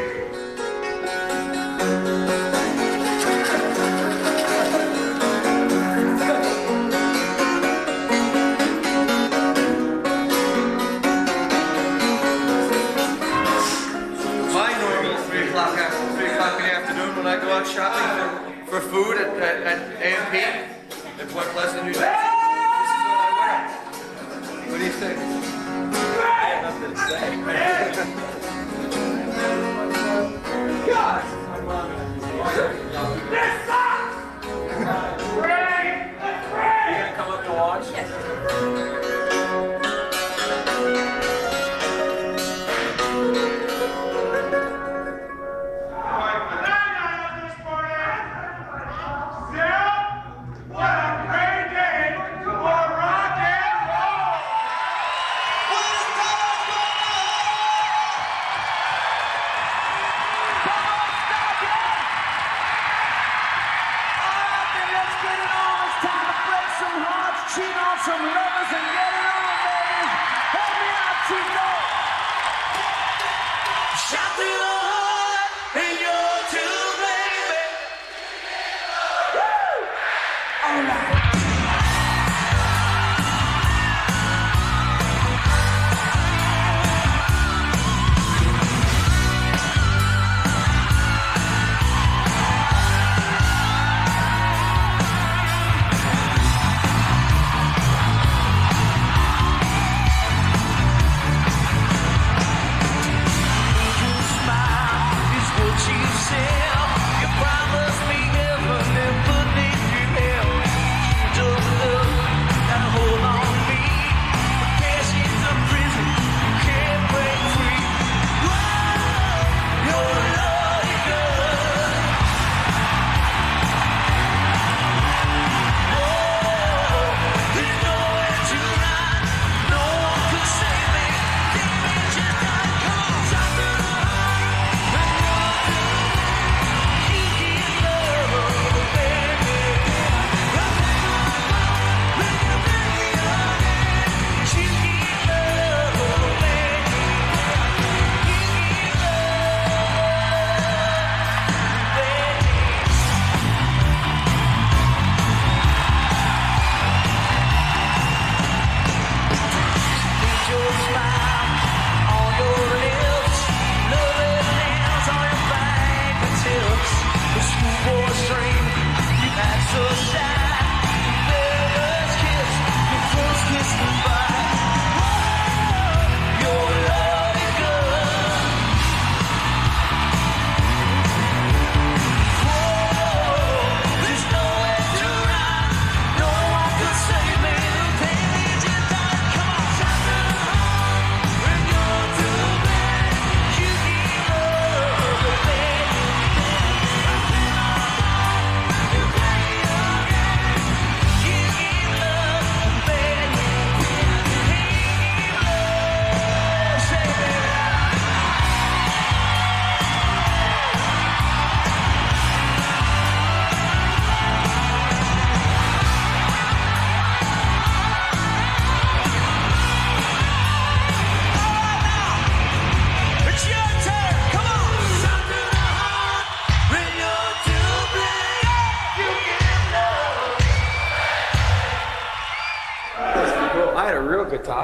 My normal 3 o'clock in the afternoon when I go out shopping for food at A&P in Point Pleasant, New Jersey. This is what I wear. What do you think? I have nothing to say. God! This sucks! Ray! You gonna come up to watch? Yes. What a great day!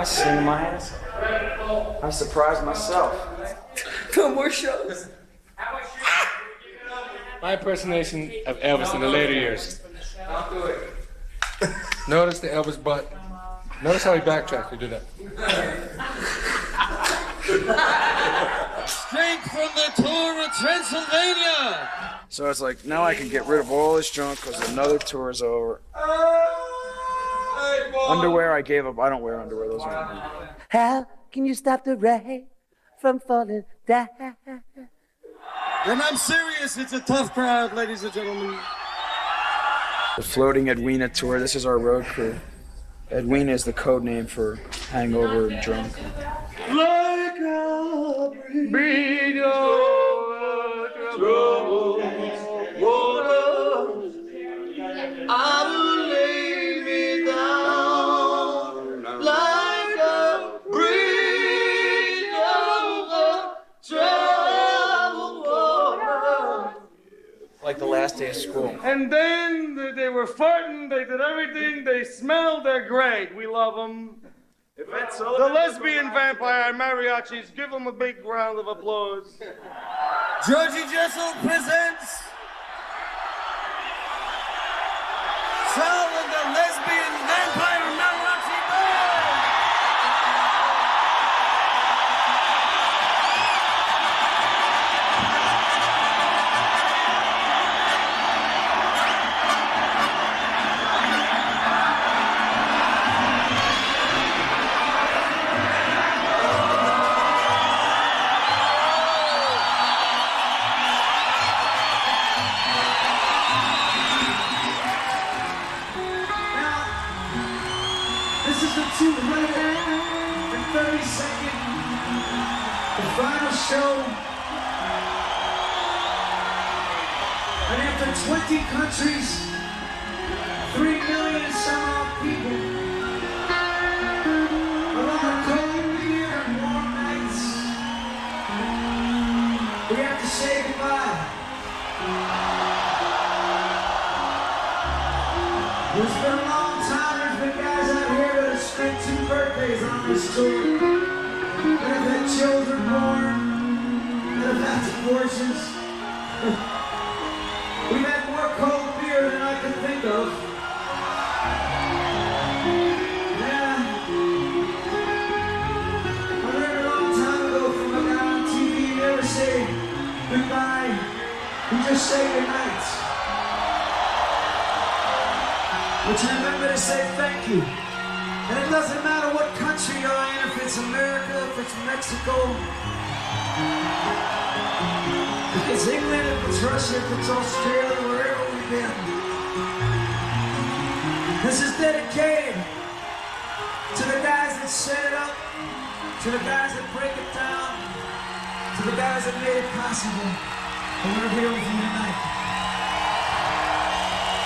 was singing my ass off. I was surprised myself. No more shows. My impersonation of Elvis in the later years. Notice the Elvis butt. Notice how he backtracked to do that. Straight from the tour of Transylvania. So it's like, now I can get rid of all this junk because another tour is over. Underwear I gave up. I don't wear underwear. Those are How can you stop the rain from falling down? And I'm serious, it's a tough crowd, ladies and gentlemen. the Floating Edwina tour. This is our road crew. Edwina is the code name for hangover and drunk. Like a breeze over troubled waters, I will lay me down like a breeze over troubled waters. Like the last day of school. And then they were farting, they did everything, they smelled, they're great. We love them. The lesbian vampire mariachis, give them a big round of applause. Georgie Jessel presents Sal and the Lesbian Vampire Mariachi Band. This is the 232nd, the final show. And after 20 countries, 3 million and some odd people, along the cold year and warm nights, we have to say goodbye. It's been a long time. There's been guys out here that have spent 2 birthdays on this tour, that have had children born, that have had divorces. We've had more cold beer than I could think of. Yeah. I learned a long time ago from a guy on TV, you never say goodbye, you just say goodnight. But you remember to say thank you. And it doesn't matter what country you're in, if it's America, if it's Mexico, if it's England, if it's Russia, if it's Australia, wherever we've been. This is dedicated to the guys that set it up, to the guys that break it down, to the guys that made it possible. And we're here with you tonight.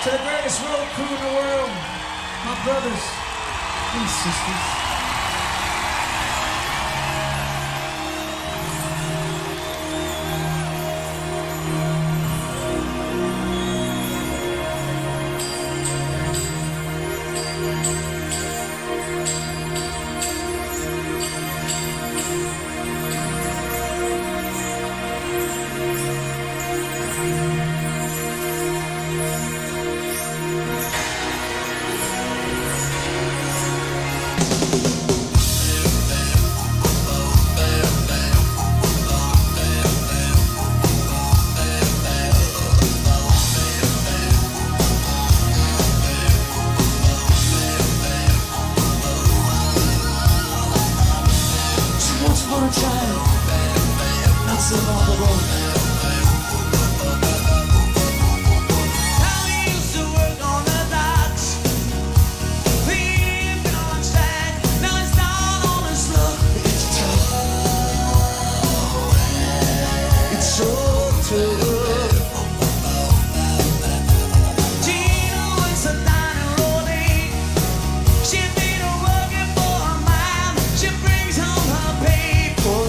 To the greatest road crew in the world, my brothers and sisters. She brings home her paper.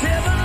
Seven